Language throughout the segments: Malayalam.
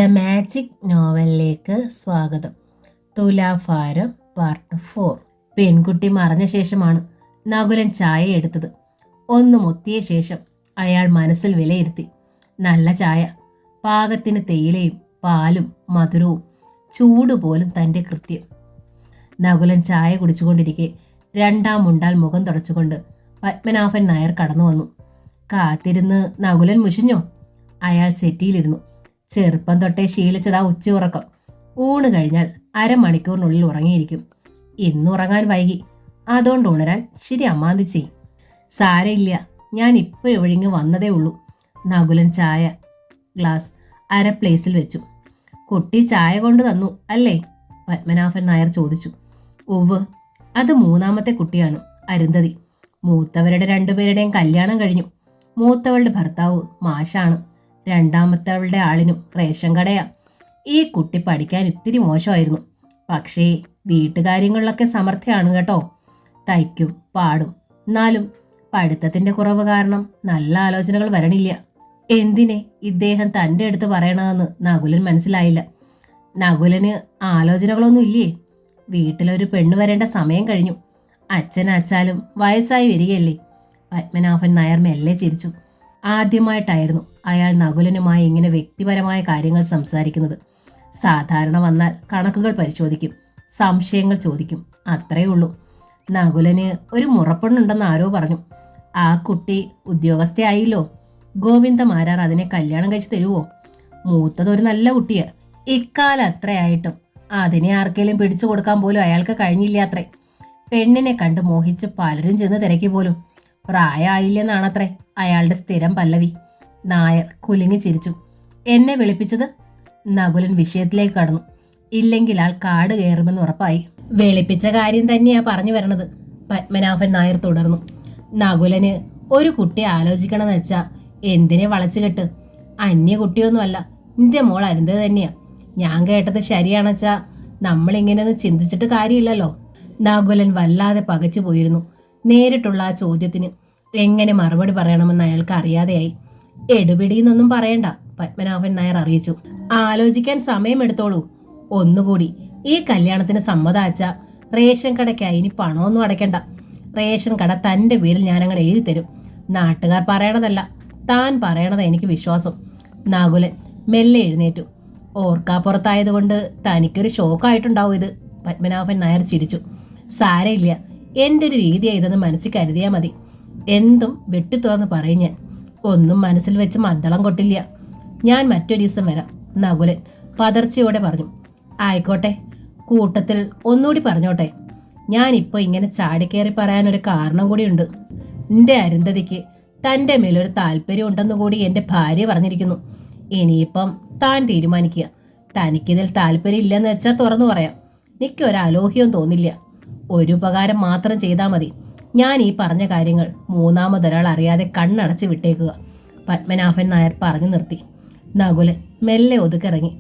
ദ മാജിക് നോവലിലേക്ക് സ്വാഗതം. തുലാഭാരം പാർട്ട് 4. പെൺകുട്ടി മറഞ്ഞ ശേഷമാണ് നകുലൻ ചായ എടുത്തത്. ഒന്ന് മുത്തിയ ശേഷം അയാൾ മനസ്സിൽ വിലയിരുത്തി. നല്ല ചായ, പാകത്തിന് തേയിലയും പാലും മധുരവും ചൂടുപോലും തൻ്റെ കൃത്യം. നകുലൻ ചായ കുടിച്ചുകൊണ്ടിരിക്കെ രണ്ടാം മുണ്ടാൽ മുഖം തുടച്ചുകൊണ്ട് പത്മനാഭൻ നായർ കടന്നു വന്നു. കാത്തിരുന്ന് നകുലൻ മുഷിഞ്ഞോ? അയാൾ സെറ്റിയിലിരുന്നു. ചെറുപ്പം തൊട്ടേ ശീലിച്ചതാ ഉച്ചയുറക്കം. ഊണ് കഴിഞ്ഞാൽ അരമണിക്കൂറിനുള്ളിൽ ഉറങ്ങിയിരിക്കും. ഇന്ന് ഉറങ്ങാൻ വൈകി, അതുകൊണ്ട് ഉണരാൻ ശരി അമ്മാന്തി ചെയ്യും. സാരയില്ല, ഞാൻ ഇപ്പോൾ ഒഴിഞ്ഞു വന്നതേ ഉള്ളൂ. നകുലൻ ചായ ഗ്ലാസ് അര പ്ലേസിൽ വെച്ചു. കുട്ടി ചായ കൊണ്ട് തന്നു അല്ലേ? പത്മനാഭൻ നായർ ചോദിച്ചു. ഉവ്വ്, അത് മൂന്നാമത്തെ കുട്ടിയാണ്, അരുന്ധതി. മൂത്തവരുടെ രണ്ടുപേരുടെയും കല്യാണം കഴിഞ്ഞു. മൂത്തവളുടെ ഭർത്താവ് മാഷാണ്. രണ്ടാമത്തവളുടെ ആളിനും റേഷൻ കടയാ. ഈ കുട്ടി പഠിക്കാൻ ഇത്തിരി മോശമായിരുന്നു, പക്ഷേ വീട്ടുകാര്യങ്ങളിലൊക്കെ സമർത്ഥയാണ് കേട്ടോ. തയ്ക്കും പാടും. എന്നാലും പഠിത്തത്തിന്റെ കുറവ് കാരണം നല്ല ആലോചനകൾ വരണില്ല. എന്തിനെ ഇദ്ദേഹം തൻ്റെ അടുത്ത് പറയണതെന്ന് നകുലൻ മനസ്സിലായില്ല. നകുലന് ആലോചനകളൊന്നും ഇല്ലേ? വീട്ടിലൊരു പെണ്ണ് വരേണ്ട സമയം കഴിഞ്ഞു. അച്ഛനാച്ചാലും വയസ്സായി വരികയല്ലേ? പത്മനാഭൻ നായർ മെല്ലെ ചിരിച്ചു. ആദ്യമായിട്ടായിരുന്നു അയാൾ നകുലനുമായി ഇങ്ങനെ വ്യക്തിപരമായ കാര്യങ്ങൾ സംസാരിക്കുന്നത്. സാധാരണ വന്നാൽ കണക്കുകൾ പരിശോധിക്കും, സംശയങ്ങൾ ചോദിക്കും, അത്രയേ ഉള്ളൂ. നകുലന് ഒരു മുറപ്പെണ്ണുണ്ടെന്ന് ആരോ പറഞ്ഞു. ആ കുട്ടി ഉദ്യോഗസ്ഥയായില്ലോ. ഗോവിന്ദമാരാർ അതിനെ കല്യാണം കഴിച്ച് തരുവോ? മൂത്തതൊരു നല്ല കുട്ടിയാ. ഇക്കാലം അത്രയായിട്ടും അതിനെ ആർക്കെങ്കിലും പിടിച്ചു കൊടുക്കാൻ പോലും അയാൾക്ക് കഴിഞ്ഞില്ലാത്രേ. പെണ്ണിനെ കണ്ട് മോഹിച്ച് പലരും ചെന്ന് തിരക്കി പോലും. പ്രായമായില്ലെന്നാണത്രേ അയാളുടെ സ്ഥിരം പല്ലവി. നായർ കുലുങ്ങി ചിരിച്ചു. എന്നെ വിളിപ്പിച്ചത്? നകുലൻ വിഷയത്തിലേക്ക് കടന്നു. ഇല്ലെങ്കിൽ ആൾ കാട് കയറുമെന്ന് ഉറപ്പായി. വിളിപ്പിച്ച കാര്യം തന്നെയാ പറഞ്ഞു വരണത്, പത്മനാഭൻ നായർ തുടർന്നു. നകുലന് ഒരു കുട്ടിയെ ആലോചിക്കണമെന്ന് വെച്ചാ എന്തിനെ വളച്ചുകെട്ട്? അന്യ കുട്ടിയൊന്നുമല്ല, നിന്റെ മോൾ അരുന്തത് തന്നെയാ. ഞാൻ കേട്ടത് ശരിയാണെച്ചാ നമ്മളിങ്ങനെയൊന്നും ചിന്തിച്ചിട്ട് കാര്യമില്ലല്ലോ. നകുലൻ വല്ലാതെ പകച്ചു പോയിരുന്നു. നേരിട്ടുള്ള ആ ചോദ്യത്തിന് എങ്ങനെ മറുപടി പറയണമെന്ന് അയാൾക്ക് അറിയാതെയായി. എടുപിടിയെന്നൊന്നും പറയണ്ട, പത്മനാഭൻ നായർ അറിയിച്ചു. ആലോചിക്കാൻ സമയമെടുത്തോളൂ. ഒന്നുകൂടി, ഈ കല്യാണത്തിന് സമ്മതാച്ച റേഷൻ കടയ്ക്കായി ഇനി പണമൊന്നും അടയ്ക്കണ്ട. റേഷൻ കട തൻ്റെ പേരിൽ ഞാനങ്ങനെ എഴുതി തരും. നാട്ടുകാർ പറയണതല്ല, താൻ പറയണത് എനിക്ക് വിശ്വാസം. നകുലൻ മെല്ലെ എഴുന്നേറ്റു. ഓർക്കാപ്പുറത്തായതുകൊണ്ട് തനിക്കൊരു ഷോക്കായിട്ടുണ്ടാവും ഇത്. പത്മനാഭൻ നായർ ചിരിച്ചു. സാരയില്ല, എൻ്റെ ഒരു രീതിയാ ഇതെന്ന് മനസ്സിൽ കരുതിയാൽ മതി. എന്തും വെട്ടിത്തുറന്ന് പറയും ഞാൻ. ഒന്നും മനസ്സിൽ വെച്ച് മദ്ദളം കൊട്ടില്ല. ഞാൻ മറ്റൊരു ദിവസം വരാം, നകുലൻ പതർച്ചയോടെ പറഞ്ഞു. ആയിക്കോട്ടെ. കൂട്ടത്തിൽ ഒന്നുകൂടി പറഞ്ഞോട്ടെ, ഞാനിപ്പോൾ ഇങ്ങനെ ചാടിക്കയറി പറയാനൊരു കാരണം കൂടിയുണ്ട്. എൻ്റെ അരുന്ധതിക്ക് തൻ്റെ മേലൊരു താല്പര്യം ഉണ്ടെന്ന് കൂടി എൻ്റെ ഭാര്യ പറഞ്ഞിരിക്കുന്നു. ഇനിയിപ്പം താൻ തീരുമാനിക്കുക. തനിക്കിതിൽ താല്പര്യം ഇല്ലെന്ന് വെച്ചാൽ തുറന്നു പറയാം. എനിക്കൊരലോഹ്യവും തോന്നില്ല. ഒരു ഉപകാരം മാത്രം ചെയ്താൽ മതി. ഞാൻ ഈ പറഞ്ഞ കാര്യങ്ങൾ മൂന്നാമതൊരാൾ അറിയാതെ കണ്ണടച്ച് വിട്ടേക്കുക. പത്മനാഭൻ നായർ പറഞ്ഞു നിർത്തി. നകുലൻ മെല്ലെ ഒതുക്കിറങ്ങി.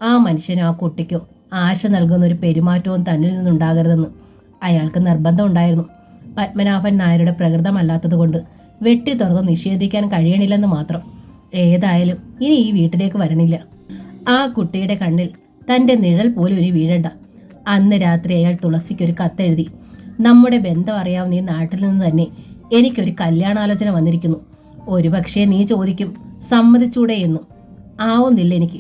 ആ മനുഷ്യനോ ആ കുട്ടിക്കോ ആശ നൽകുന്ന ഒരു പെരുമാറ്റവും തന്നിൽ നിന്നുണ്ടാകരുതെന്ന് അയാൾക്ക് നിർബന്ധമുണ്ടായിരുന്നു. പത്മനാഭൻ നായരുടെ പ്രകൃതമല്ലാത്തതുകൊണ്ട് വെട്ടി തുറന്ന് നിഷേധിക്കാൻ കഴിയണില്ലെന്ന് മാത്രം. ഏതായാലും ഇനി ഈ വീട്ടിലേക്ക് വരണില്ല. ആ കുട്ടിയുടെ കണ്ണിൽ തൻ്റെ നിഴൽ പോലും ഇനി വീഴണ്ട. അന്ന് രാത്രി അയാൾ തുളസിക്കൊരു കത്തെഴുതി. നമ്മുടെ ബന്ധം അറിയാവുന്ന ഈ നാട്ടിൽ നിന്ന് തന്നെ എനിക്കൊരു കല്യാണാലോചന വന്നിരിക്കുന്നു. ഒരുപക്ഷെ നീ ചോദിക്കും, സമ്മതിച്ചൂടെ എന്നും. ആവുന്നില്ല എനിക്ക്.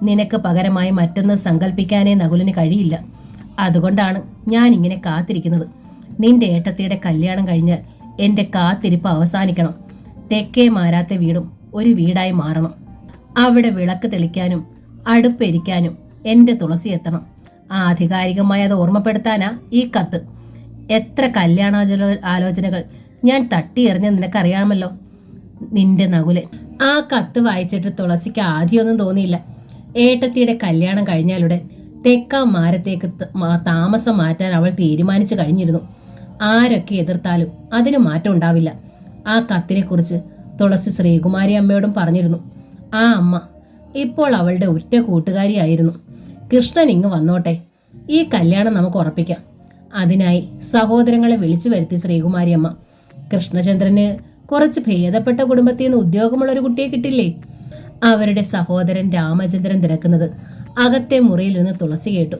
നിനക്ക് പകരമായി മറ്റൊന്ന് സങ്കല്പിക്കാനേ നകുലിന് കഴിയില്ല. അതുകൊണ്ടാണ് ഞാൻ ഇങ്ങനെ കാത്തിരിക്കുന്നത്. നിന്റെ ഏട്ടത്തിയുടെ കല്യാണം കഴിഞ്ഞാൽ എൻ്റെ കാത്തിരിപ്പ് അവസാനിക്കണം. തെക്കേ മാരാത്ത വീടും ഒരു വീടായി മാറണം. അവിടെ വിളക്ക് തെളിക്കാനും അടുപ്പെരിക്കാനും എൻ്റെ തുളസി എത്തണം. ആധികാരികമായി അത് ഓർമ്മപ്പെടുത്താനാ ഈ കത്ത്. എത്ര ആലോചനകൾ ഞാൻ തട്ടിയെറിഞ്ഞ് നിനക്കറിയാമല്ലോ, നിന്റെ നകുലൻ. ആ കത്ത് വായിച്ചിട്ട് തുളസിക്ക് ആദ്യമൊന്നും തോന്നിയില്ല. ഏട്ടത്തിയുടെ കല്യാണം കഴിഞ്ഞാലുടൻ തെക്കാം മാരത്തേക്ക് താമസം മാറ്റാൻ അവൾ തീരുമാനിച്ചു കഴിഞ്ഞിരുന്നു. ആരൊക്കെ എതിർത്താലും അതിന് മാറ്റം ഉണ്ടാവില്ല. ആ കത്തിനെക്കുറിച്ച് തുളസി ശ്രീകുമാരി അമ്മയോടും പറഞ്ഞിരുന്നു. ആ അമ്മ ഇപ്പോൾ അവളുടെ ഉറ്റ കൂട്ടുകാരിയായിരുന്നു. കൃഷ്ണൻ ഇങ്ങ് വന്നോട്ടെ, ഈ കല്യാണം നമുക്ക് ഉറപ്പിക്കാം. അതിനായി സഹോദരങ്ങളെ വിളിച്ചു വരുത്തി ശ്രീകുമാരിയമ്മ. കൃഷ്ണചന്ദ്രന് കുറച്ച് ഭേദപ്പെട്ട കുടുംബത്തിൽ നിന്ന് ഉദ്യോഗമുള്ളൊരു കുട്ടിയെ കിട്ടില്ലേ? അവരുടെ സഹോദരൻ രാമചന്ദ്രൻ തിരക്കുന്നത് അകത്തെ മുറിയിൽ നിന്ന് തുളസി കേട്ടു.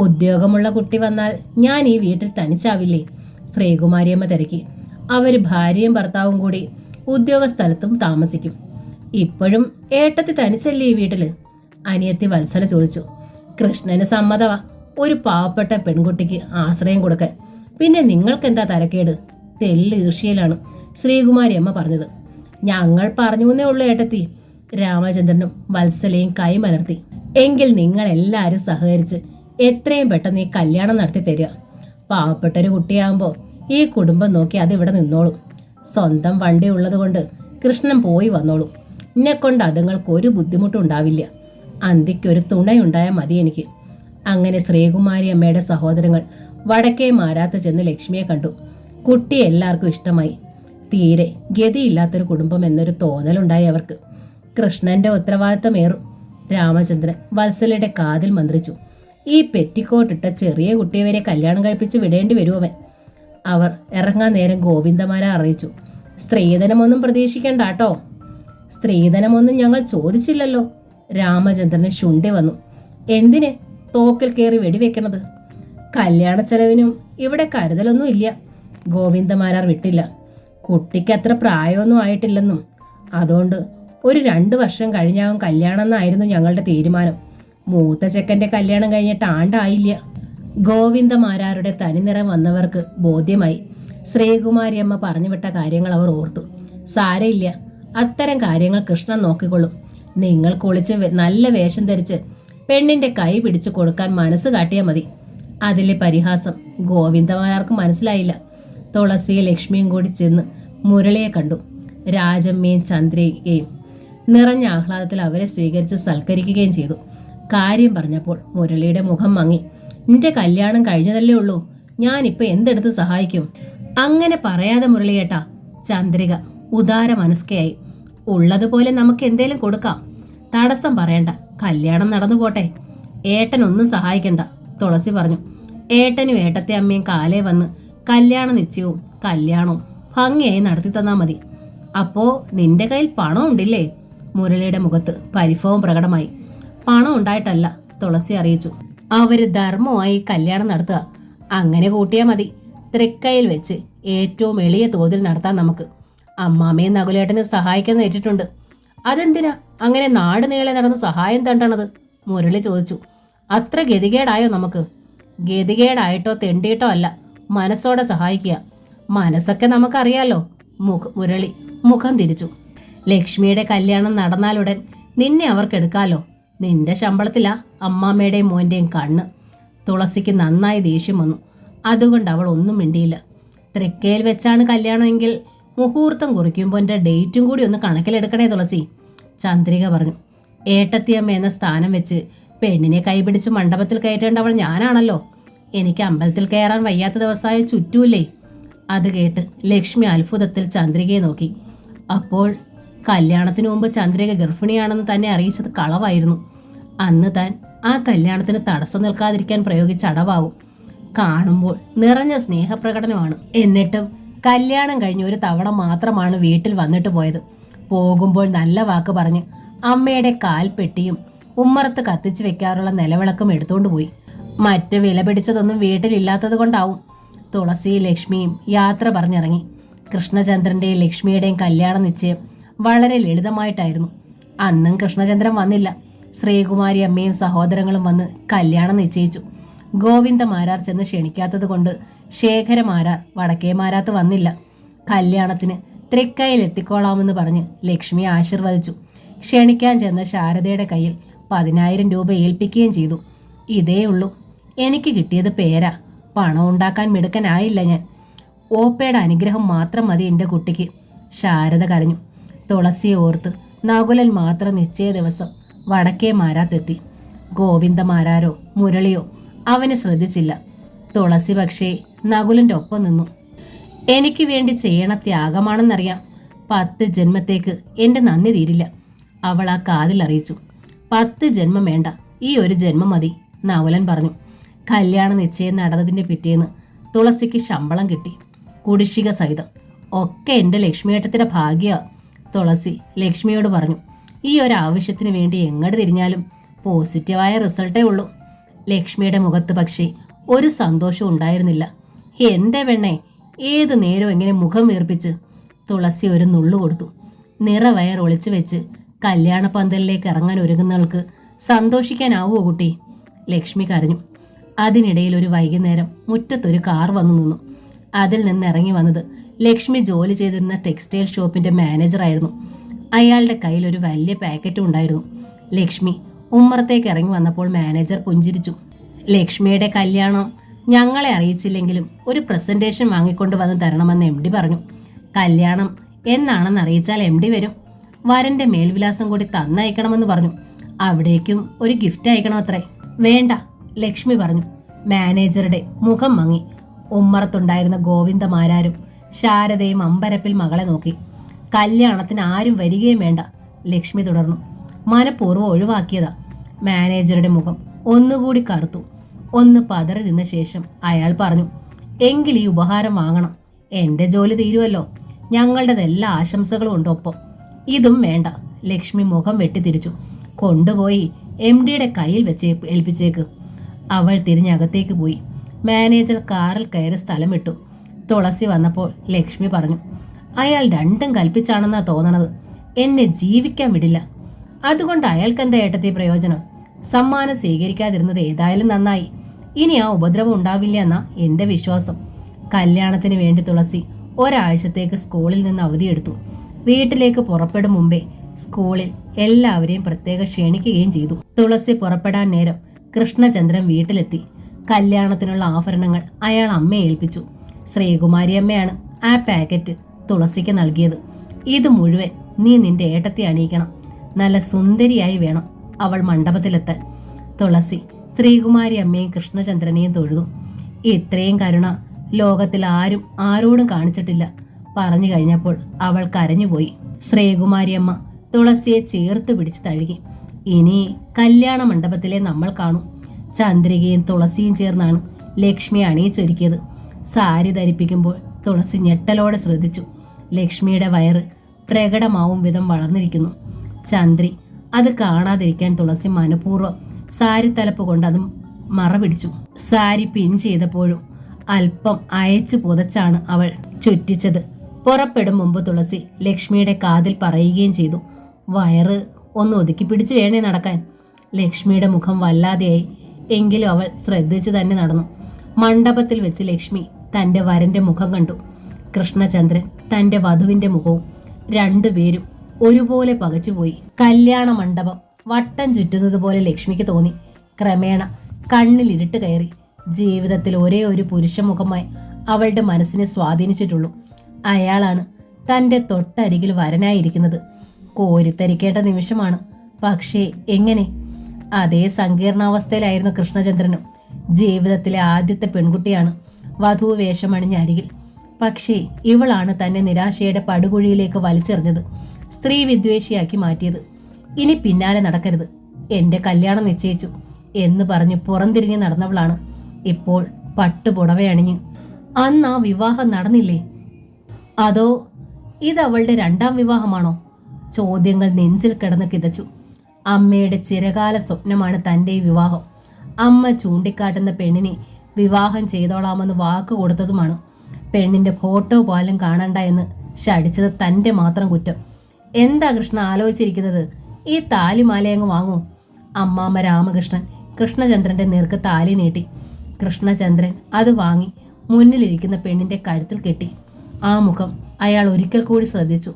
ഉദ്യോഗമുള്ള കുട്ടി വന്നാൽ ഞാൻ ഈ വീട്ടിൽ തനിച്ചാവില്ലേ? ശ്രീകുമാരിയമ്മ തിരക്കി. അവർ ഭാര്യയും ഭർത്താവും കൂടി ഉദ്യോഗസ്ഥലത്തും താമസിക്കും. ഇപ്പോഴും ഏട്ടത്തി തനിച്ചല്ലേ ഈ വീട്ടില്? അനിയത്തി വത്സല ചോദിച്ചു. കൃഷ്ണന് സമ്മതവാ ഒരു പാവപ്പെട്ട പെൺകുട്ടിക്ക് ആശ്രയം കൊടുക്കാൻ. പിന്നെ നിങ്ങൾക്കെന്താ തരക്കേട്? തെല്ല് ഈർഷ്യയിലാണ് ശ്രീകുമാരിയമ്മ പറഞ്ഞത്. ഞങ്ങൾ പറഞ്ഞേ ഉള്ളൂ ഏട്ടത്തി. രാമചന്ദ്രനും വത്സലയും കൈമലർത്തി. എങ്കിൽ നിങ്ങൾ എല്ലാവരും സഹകരിച്ച് എത്രയും പെട്ടെന്ന് ഈ കല്യാണം നടത്തി തരിക. പാവപ്പെട്ടൊരു കുട്ടിയാകുമ്പോൾ ഈ കുടുംബം നോക്കി അതിവിടെ നിന്നോളും. സ്വന്തം വണ്ടി ഉള്ളത് കൊണ്ട് കൃഷ്ണൻ പോയി വന്നോളും. എന്നെക്കൊണ്ട് അതുങ്ങൾക്ക് ഒരു ബുദ്ധിമുട്ടും ഉണ്ടാവില്ല. അന്തിക്കൊരു തുണയുണ്ടായാൽ മതി എനിക്ക്. അങ്ങനെ ശ്രീകുമാരി അമ്മയുടെ സഹോദരങ്ങൾ വടക്കേ മാരാത്ത് ചെന്ന് ലക്ഷ്മിയെ കണ്ടു. കുട്ടി എല്ലാവർക്കും ഇഷ്ടമായി. തീരെ ഗതിയില്ലാത്തൊരു കുടുംബം എന്നൊരു തോന്നലുണ്ടായി അവർക്ക്. കൃഷ്ണന്റെ ഉത്തരവാദിത്തമേറും. രാമചന്ദ്രൻ വത്സലയുടെ കാതിൽ മന്ത്രിച്ചു. ഈ പെറ്റിക്കോട്ടിട്ട ചെറിയ കുട്ടിയെ വരെ കല്യാണം കഴിപ്പിച്ച് വിടേണ്ടി വരുവൻ. അവർ ഇറങ്ങാൻ നേരം ഗോവിന്ദമാരെ അറിയിച്ചു. സ്ത്രീധനമൊന്നും പ്രതീക്ഷിക്കണ്ടാട്ടോ. സ്ത്രീധനമൊന്നും ഞങ്ങൾ ചോദിച്ചില്ലല്ലോ. രാമചന്ദ്രന് ശുണ്ഠി വന്നു. എന്തിന് തോക്കിൽ കയറി വെടിവെക്കണത്? കല്യാണ ചെലവിനും ഇവിടെ കരുതലൊന്നും ഇല്ല. ഗോവിന്ദമാരാർ വിട്ടില്ല. കുട്ടിക്ക് അത്ര പ്രായമൊന്നും ആയിട്ടില്ലെന്നും അതുകൊണ്ട് ഒരു 2 വർഷം കഴിഞ്ഞാവും കല്യാണം എന്നായിരുന്നു ഞങ്ങളുടെ തീരുമാനം. മൂത്ത ചെക്കൻ്റെ കല്യാണം കഴിഞ്ഞിട്ട് ആണ്ടായില്ല. ഗോവിന്ദമാരാരുടെ തനിനിറം വന്നവർക്ക് ബോധ്യമായി. ശ്രീകുമാരിയമ്മ പറഞ്ഞുവിട്ട കാര്യങ്ങൾ അവർ ഓർത്തു. സാരയില്ല, അത്തരം കാര്യങ്ങൾ കൃഷ്ണൻ നോക്കിക്കൊള്ളും. നിങ്ങൾ കുളിച്ച് നല്ല വേഷം ധരിച്ച് പെണ്ണിന്റെ കൈ പിടിച്ചു കൊടുക്കാൻ മനസ്സ് കാട്ടിയാൽ മതി. അതിലെ പരിഹാസം ഗോവിന്ദമാരാർക്ക് മനസ്സിലായില്ല. തുളസിയും ലക്ഷ്മിയും കൂടി ചെന്ന് മുരളിയെ കണ്ടു. രാജമ്മയും ചന്ദ്രയും നിറഞ്ഞ ആഹ്ലാദത്തിൽ അവരെ സ്വീകരിച്ച് സൽക്കരിക്കുകയും ചെയ്തു. കാര്യം പറഞ്ഞപ്പോൾ മുരളിയുടെ മുഖം മങ്ങി. നിന്റെ കല്യാണം കഴിഞ്ഞതല്ലേ ഉള്ളൂ, ഞാനിപ്പോൾ എന്തെടുത്ത് സഹായിക്കും? അങ്ങനെ പറയാതെ മുരളിയേട്ടാ. ചന്ദ്രിക ഉദാര മനസ്കയായി. ഉള്ളതുപോലെ നമുക്ക് എന്തേലും കൊടുക്കാം. തടസ്സം പറയണ്ട, കല്യാണം നടന്നു പോട്ടെ. ഏട്ടനൊന്നും സഹായിക്കണ്ട, തുളസി പറഞ്ഞു. ഏട്ടനും ഏട്ടത്തെ അമ്മയും കാലേ വന്ന് കല്യാണ നിശ്ചയവും കല്യാണവും ഭംഗിയായി നടത്തി തന്നാ മതി. അപ്പോ നിന്റെ കയ്യിൽ പണം ഉണ്ടില്ലേ? മുരളിയുടെ മുഖത്ത് പരിഭവം പ്രകടമായി. പണം ഉണ്ടായിട്ടല്ല, തുളസി അറിയിച്ചു. അവര് ധർമ്മമായി കല്യാണം നടത്തുക. അങ്ങനെ കൂട്ടിയാൽ മതി. തൃക്കയിൽ വെച്ച് ഏറ്റവും എളിയ തോതിൽ നടത്താൻ നമുക്ക്. അമ്മാമ്മയും നകുലേട്ടന് സഹായിക്കാൻ നേരിട്ടുണ്ട്. അതെന്തിനാ അങ്ങനെ നാട് നീളെ നടന്ന് സഹായം തണ്ടണത്? മുരളി ചോദിച്ചു. അത്ര ഗതികേടായോ നമുക്ക്? ഗതികേടായിട്ടോ തെണ്ടിയിട്ടോ അല്ല, മനസ്സോടെ സഹായിക്കുക. മനസ്സൊക്കെ നമുക്കറിയാലോ. മുരളി മുഖം തിരിച്ചു. ലക്ഷ്മിയുടെ കല്യാണം നടന്നാലുടൻ നിന്നെ അവർക്കെടുക്കാലോ. നിന്റെ ശമ്പളത്തിലാ അമ്മാമ്മയുടെയും മോൻ്റെയും കണ്ണ്. തുളസിക്ക് നന്നായി ദേഷ്യം വന്നു. അതുകൊണ്ട് അവൾ ഒന്നും മിണ്ടിയില്ല. തൃക്കയിൽ വെച്ചാണ് കല്യാണമെങ്കിൽ മുഹൂർത്തം കുറിക്കുമ്പോൾ എൻ്റെ ഡേറ്റും കൂടി ഒന്ന് കണക്കിലെടുക്കണേ തുളസി, ചന്ദ്രിക പറഞ്ഞു. ഏട്ടത്തിയമ്മ എന്ന സ്ഥാനം വെച്ച് പെണ്ണിനെ കൈപിടിച്ച് മണ്ഡപത്തിൽ കയറ്റേണ്ടവൾ ഞാനാണല്ലോ. എനിക്ക് അമ്പലത്തിൽ കയറാൻ വയ്യാത്ത ദിവസമായ ചുറ്റൂല്ലേ? അത് കേട്ട് ലക്ഷ്മി അത്ഭുതത്തിൽ ചന്ദ്രികയെ നോക്കി. അപ്പോൾ കല്യാണത്തിന് മുമ്പ് ചന്ദ്രിക ഗർഭിണിയാണെന്ന് തന്നെ അറിയിച്ചത് കളവായിരുന്നു. അന്ന് താൻ ആ കല്യാണത്തിന് തടസ്സം നിൽക്കാതിരിക്കാൻ പ്രയോഗിച്ച അടവാകും. കാണുമ്പോൾ നിറഞ്ഞ സ്നേഹപ്രകടനമാണ്. എന്നിട്ടും കല്യാണം കഴിഞ്ഞ് ഒരു തവണ മാത്രമാണ് വീട്ടിൽ വന്നിട്ട് പോയത്. പോകുമ്പോൾ നല്ല വാക്ക് പറഞ്ഞ് അമ്മയുടെ കാൽപ്പെട്ടിയും ഉമ്മറത്ത് കത്തിച്ചു വെക്കാറുള്ള നിലവിളക്കും എടുത്തുകൊണ്ട് പോയി. മറ്റ് വില പിടിച്ചതൊന്നും വീട്ടിലില്ലാത്തത് കൊണ്ടാവും. തുളസിയും ലക്ഷ്മിയും യാത്ര പറഞ്ഞിറങ്ങി. കൃഷ്ണചന്ദ്രന്റെയും ലക്ഷ്മിയുടെയും കല്യാണ നിശ്ചയം വളരെ ലളിതമായിട്ടായിരുന്നു. അന്നും കൃഷ്ണചന്ദ്രൻ വന്നില്ല. ശ്രീകുമാരി അമ്മയും സഹോദരങ്ങളും വന്ന് കല്യാണം നിശ്ചയിച്ചു. ഗോവിന്ദമാരാർ ചെന്ന് ക്ഷണിക്കാത്തത് കൊണ്ട് ശേഖരമാരാർ വടക്കേമാരാത്ത് വന്നില്ല. കല്യാണത്തിന് തൃക്കയിൽ എത്തിക്കോളാമെന്ന് പറഞ്ഞ് ലക്ഷ്മി ആശീർവദിച്ചു. ക്ഷണിക്കാൻ ചെന്ന ശാരദയുടെ കയ്യിൽ 10,000 രൂപ ഏൽപ്പിക്കുകയും ചെയ്തു. ഇതേ ഉള്ളൂ, എനിക്ക് കിട്ടിയത് പേരാ. പണം ഉണ്ടാക്കാൻ മിടുക്കനായില്ല ഞാൻ. ഓപ്പയുടെ അനുഗ്രഹം മാത്രം മതി എൻ്റെ കുട്ടിക്ക്. ശാരദ കരഞ്ഞു. തുളസിയെ ഓർത്ത് നകുലൻ മാത്രം നിശ്ചയ ദിവസം വടക്കേ മാരാത്തെത്തി. ഗോവിന്ദമാരാരോ മുരളിയോ അവനെ ശ്രദ്ധിച്ചില്ല. തുളസി പക്ഷേ നകുലൻ്റെ ഒപ്പം നിന്നു. എനിക്ക് വേണ്ടി ചെയ്യണ ത്യാഗമാണെന്നറിയാം. 10 ജന്മത്തേക്ക് എൻ്റെ നന്ദി തീരില്ല, അവൾ ആ കാതിൽ അറിയിച്ചു. 10 ജന്മം വേണ്ട, ഈ ഒരു ജന്മം മതി, നകുലൻ പറഞ്ഞു. കല്യാണ നിശ്ചയം നടന്നതിൻ്റെ പിറ്റേന്ന് തുളസിക്ക് ശമ്പളം കിട്ടി, കുടിശ്ശിക സഹിതം. ഒക്കെ എൻ്റെ ലക്ഷ്മിയേട്ടത്തിൻ്റെ ഭാഗ്യമാ, തുളസി ലക്ഷ്മിയോട് പറഞ്ഞു. ഈ ഒരു ആവശ്യത്തിന് വേണ്ടി എങ്ങോട്ട് തിരിഞ്ഞാലും പോസിറ്റീവായ റിസൾട്ടേ ഉള്ളൂ. ലക്ഷ്മിയുടെ മുഖത്ത് പക്ഷേ ഒരു സന്തോഷവും ഉണ്ടായിരുന്നില്ല. എന്തേ പെണ്ണേ, ഏത് നേരവും എങ്ങനെ മുഖം വീർപ്പിച്ച്? തുളസി ഒരു നുള്ളു കൊടുത്തു. നിറവയർ ഒളിച്ചു വെച്ച് കല്യാണ പന്തലിലേക്ക് ഇറങ്ങാൻ ഒരുങ്ങുന്നവൾക്ക് സന്തോഷിക്കാനാവുമോ കുട്ടി? ലക്ഷ്മി കരഞ്ഞു. അതിനിടയിൽ ഒരു വൈകുന്നേരം മുറ്റത്തൊരു കാർ വന്നു നിന്നു. അതിൽ നിന്ന് ഇറങ്ങി വന്നത് ലക്ഷ്മി ജോലി ചെയ്തിരുന്ന ടെക്സ്റ്റൈൽ ഷോപ്പിന്റെ മാനേജറായിരുന്നു. അയാളുടെ കയ്യിൽ ഒരു വലിയ പാക്കറ്റും ഉണ്ടായിരുന്നു. ലക്ഷ്മി ഉമ്മറത്തേക്ക് ഇറങ്ങി വന്നപ്പോൾ മാനേജർ പുഞ്ചിരിച്ചു. ലക്ഷ്മിയുടെ കല്യാണം ഞങ്ങളെ അറിയിച്ചില്ലെങ്കിലും ഒരു പ്രസന്റേഷൻ വാങ്ങിക്കൊണ്ട് വന്ന് തരണമെന്ന് MD പറഞ്ഞു. കല്യാണം എന്നാണെന്ന് അറിയിച്ചാൽ MD വരും. വരന്റെ മേൽവിലാസം കൂടി തന്നയക്കണമെന്ന് പറഞ്ഞു. അവിടേക്കും ഒരു ഗിഫ്റ്റ് അയക്കണം അത്രേ. വേണ്ട, ലക്ഷ്മി പറഞ്ഞു. മാനേജറുടെ മുഖം മങ്ങി. ഉമ്മറത്തുണ്ടായിരുന്ന ഗോവിന്ദമാരാരും ശാരദയും അമ്പരപ്പിൽ മകളെ നോക്കി. കല്യാണത്തിന് ആരും വരികയും വേണ്ട, ലക്ഷ്മി തുടർന്നു. മനഃപൂർവ്വം ഒഴിവാക്കിയതാ. മാനേജറുടെ മുഖം ഒന്നുകൂടി കറുത്തു. ഒന്ന് പതറി നിന്ന ശേഷം അയാൾ പറഞ്ഞു, എങ്കിൽ ഈ ഉപഹാരം വാങ്ങണം. എന്റെ ജോലി തീരുമല്ലോ. ഞങ്ങളുടേത് എല്ലാ ആശംസകളും ഉണ്ട് ഒപ്പം. ഇതും വേണ്ട, ലക്ഷ്മി മുഖം വെട്ടിത്തിരിച്ചു. കൊണ്ടുപോയി MDയുടെ കയ്യിൽ വെച്ച് ഏൽപ്പിച്ചേക്ക്. അവൾ തിരിഞ്ഞകത്തേക്ക് പോയി. മാനേജർ കാറിൽ കയറി സ്ഥലം വിട്ടു. തുളസി വന്നപ്പോൾ ലക്ഷ്മി പറഞ്ഞു, അയാൾ രണ്ടും കൽപ്പിച്ചാണെന്നാ തോന്നണത്. എന്നെ ജീവിക്കാൻ വിടില്ല. അതുകൊണ്ട് അയാൾക്കെന്താ ഏട്ടത്തെ പ്രയോജനം? സമ്മാനം സ്വീകരിക്കാതിരുന്നത് ഏതായാലും നന്നായി. ഇനി ആ ഉപദ്രവം ഉണ്ടാവില്ല എന്നാ എന്റെ വിശ്വാസം. കല്യാണത്തിന് വേണ്ടി തുളസി ഒരാഴ്ചത്തേക്ക് സ്കൂളിൽ നിന്ന് അവധിയെടുത്തു. വീട്ടിലേക്ക് പുറപ്പെടും മുമ്പേ സ്കൂളിൽ എല്ലാവരെയും പ്രത്യേകം ക്ഷണിക്കുകയും ചെയ്തു. തുളസി പുറപ്പെടാൻ നേരം കൃഷ്ണചന്ദ്രൻ വീട്ടിലെത്തി. കല്യാണത്തിനുള്ള ആഭരണങ്ങൾ അയാൾ അമ്മയെ ഏൽപ്പിച്ചു. ശ്രീകുമാരി അമ്മയാണ് ആ പാക്കറ്റ് തുളസിക്ക് നൽകിയത്. ഇത് മുഴുവൻ നീ നിന്റെ ഏട്ടത്തെ അണിയിക്കണം. നല്ല സുന്ദരിയായി വേണം അവൾ മണ്ഡപത്തിലെത്താൻ. തുളസി ശ്രീകുമാരി അമ്മയും കൃഷ്ണചന്ദ്രനെയും തൊഴുതു. ഇത്രയും കരുണ ലോകത്തിൽ ആരും ആരോടും കാണിച്ചിട്ടില്ല. പറഞ്ഞു കഴിഞ്ഞപ്പോൾ അവൾ കരഞ്ഞുപോയി. ശ്രീകുമാരി അമ്മ തുളസിയെ ചേർത്ത് പിടിച്ച് തഴുകി. ഇനി കല്യാണ മണ്ഡപത്തിലെ നമ്മൾ കാണും. ചന്ദ്രികയും തുളസിയും ചേർന്നാണ് ലക്ഷ്മിയെ അണിയിച്ചൊരുക്കിയത്. സാരി ധരിപ്പിക്കുമ്പോൾ തുളസി ഞെട്ടലോടെ ശ്രദ്ധിച്ചു. ലക്ഷ്മിയുടെ വയറ് പ്രകടമാവും വിധം വളർന്നിരിക്കുന്നു. ചന്ദ്രി അത് കാണാതിരിക്കാൻ തുളസി മനഃപൂർവ്വം സാരി തലപ്പ് കൊണ്ട് അത് മറപിടിച്ചു. സാരി പിൻ ചെയ്തപ്പോഴും അല്പം അയച്ചു പുതച്ചാണ് അവൾ ചുറ്റിച്ചത്. പുറപ്പെടും മുമ്പ് തുളസി ലക്ഷ്മിയുടെ കാതിൽ പറയുകയും ചെയ്തു, വയറ് ഒന്ന് ഒതുക്കി പിടിച്ച് വേണേ നടക്കാൻ. ലക്ഷ്മിയുടെ മുഖം വല്ലാതെയായി. എങ്കിലും അവൾ ശ്രദ്ധിച്ചു തന്നെ നടന്നു. മണ്ഡപത്തിൽ വെച്ച് ലക്ഷ്മി തന്റെ വരന്റെ മുഖം കണ്ടു. കൃഷ്ണചന്ദ്രൻ തന്റെ വധുവിന്റെ മുഖവും. രണ്ടുപേരും ഒരുപോലെ പകച്ചുപോയി. കല്യാണ മണ്ഡപം വട്ടം ചുറ്റുന്നത് പോലെ ലക്ഷ്മിക്ക് തോന്നി. ക്രമേണ കണ്ണിൽ ഇരുട്ട് കയറി. ജീവിതത്തിൽ ഒരേ ഒരു പുരുഷമുഖമായി അവളുടെ മനസ്സിനെ സ്വാധീനിച്ചിട്ടുള്ളൂ. അയാളാണ് തന്റെ തൊട്ടരികിൽ വരനായിരിക്കുന്നത്. കോരിത്തരിക്കേണ്ട നിമിഷമാണ്. പക്ഷേ എങ്ങനെ? അതേ സങ്കീർണാവസ്ഥയിലായിരുന്നു കൃഷ്ണചന്ദ്രനും. ജീവിതത്തിലെ ആദ്യത്തെ പെൺകുട്ടിയാണ് വധു വേഷമണിഞ്ഞ അരികിൽ. പക്ഷേ ഇവളാണ് തന്നെ നിരാശയുടെ പടുകുഴിയിലേക്ക് വലിച്ചെറിഞ്ഞത്, സ്ത്രീ വിദ്വേഷിയാക്കി മാറ്റിയത്. ഇനി പിന്നാലെ നടക്കരുത്, എന്റെ കല്യാണം നിശ്ചയിച്ചു എന്ന് പറഞ്ഞ് പുറംതിരിഞ്ഞ് നടന്നവളാണ് ഇപ്പോൾ പട്ടുപുടവയണിഞ്ഞ്. അന്ന് ആ വിവാഹം നടന്നില്ലേ? അതോ ഇതവളുടെ രണ്ടാം വിവാഹമാണോ? ചോദ്യങ്ങൾ നെഞ്ചിൽ കിടന്ന് കിതച്ചു. അമ്മയുടെ ചിരകാല സ്വപ്നമാണ് തൻ്റെ ഈ വിവാഹം. അമ്മ ചൂണ്ടിക്കാട്ടുന്ന പെണ്ണിനെ വിവാഹം ചെയ്തോളാമെന്ന് വാക്ക് കൊടുത്തതുമാണ്. പെണ്ണിന്റെ ഫോട്ടോ പോലും കാണണ്ട എന്ന് ശടിച്ചത് തൻ്റെ മാത്രം കുറ്റം. എന്താ കൃഷ്ണ ആലോചിച്ചിരിക്കുന്നത്? ഈ താലിമാലയങ്ങ് വാങ്ങൂ. അമ്മാമ്മ രാമകൃഷ്ണൻ കൃഷ്ണചന്ദ്രന്റെ നേർക്ക് താലി നീട്ടി. കൃഷ്ണചന്ദ്രൻ അത് വാങ്ങി മുന്നിലിരിക്കുന്ന പെണ്ണിന്റെ കഴുത്തിൽ കെട്ടി. ആ മുഖം അയാൾ ഒരിക്കൽ കൂടി ശ്രദ്ധിച്ചു.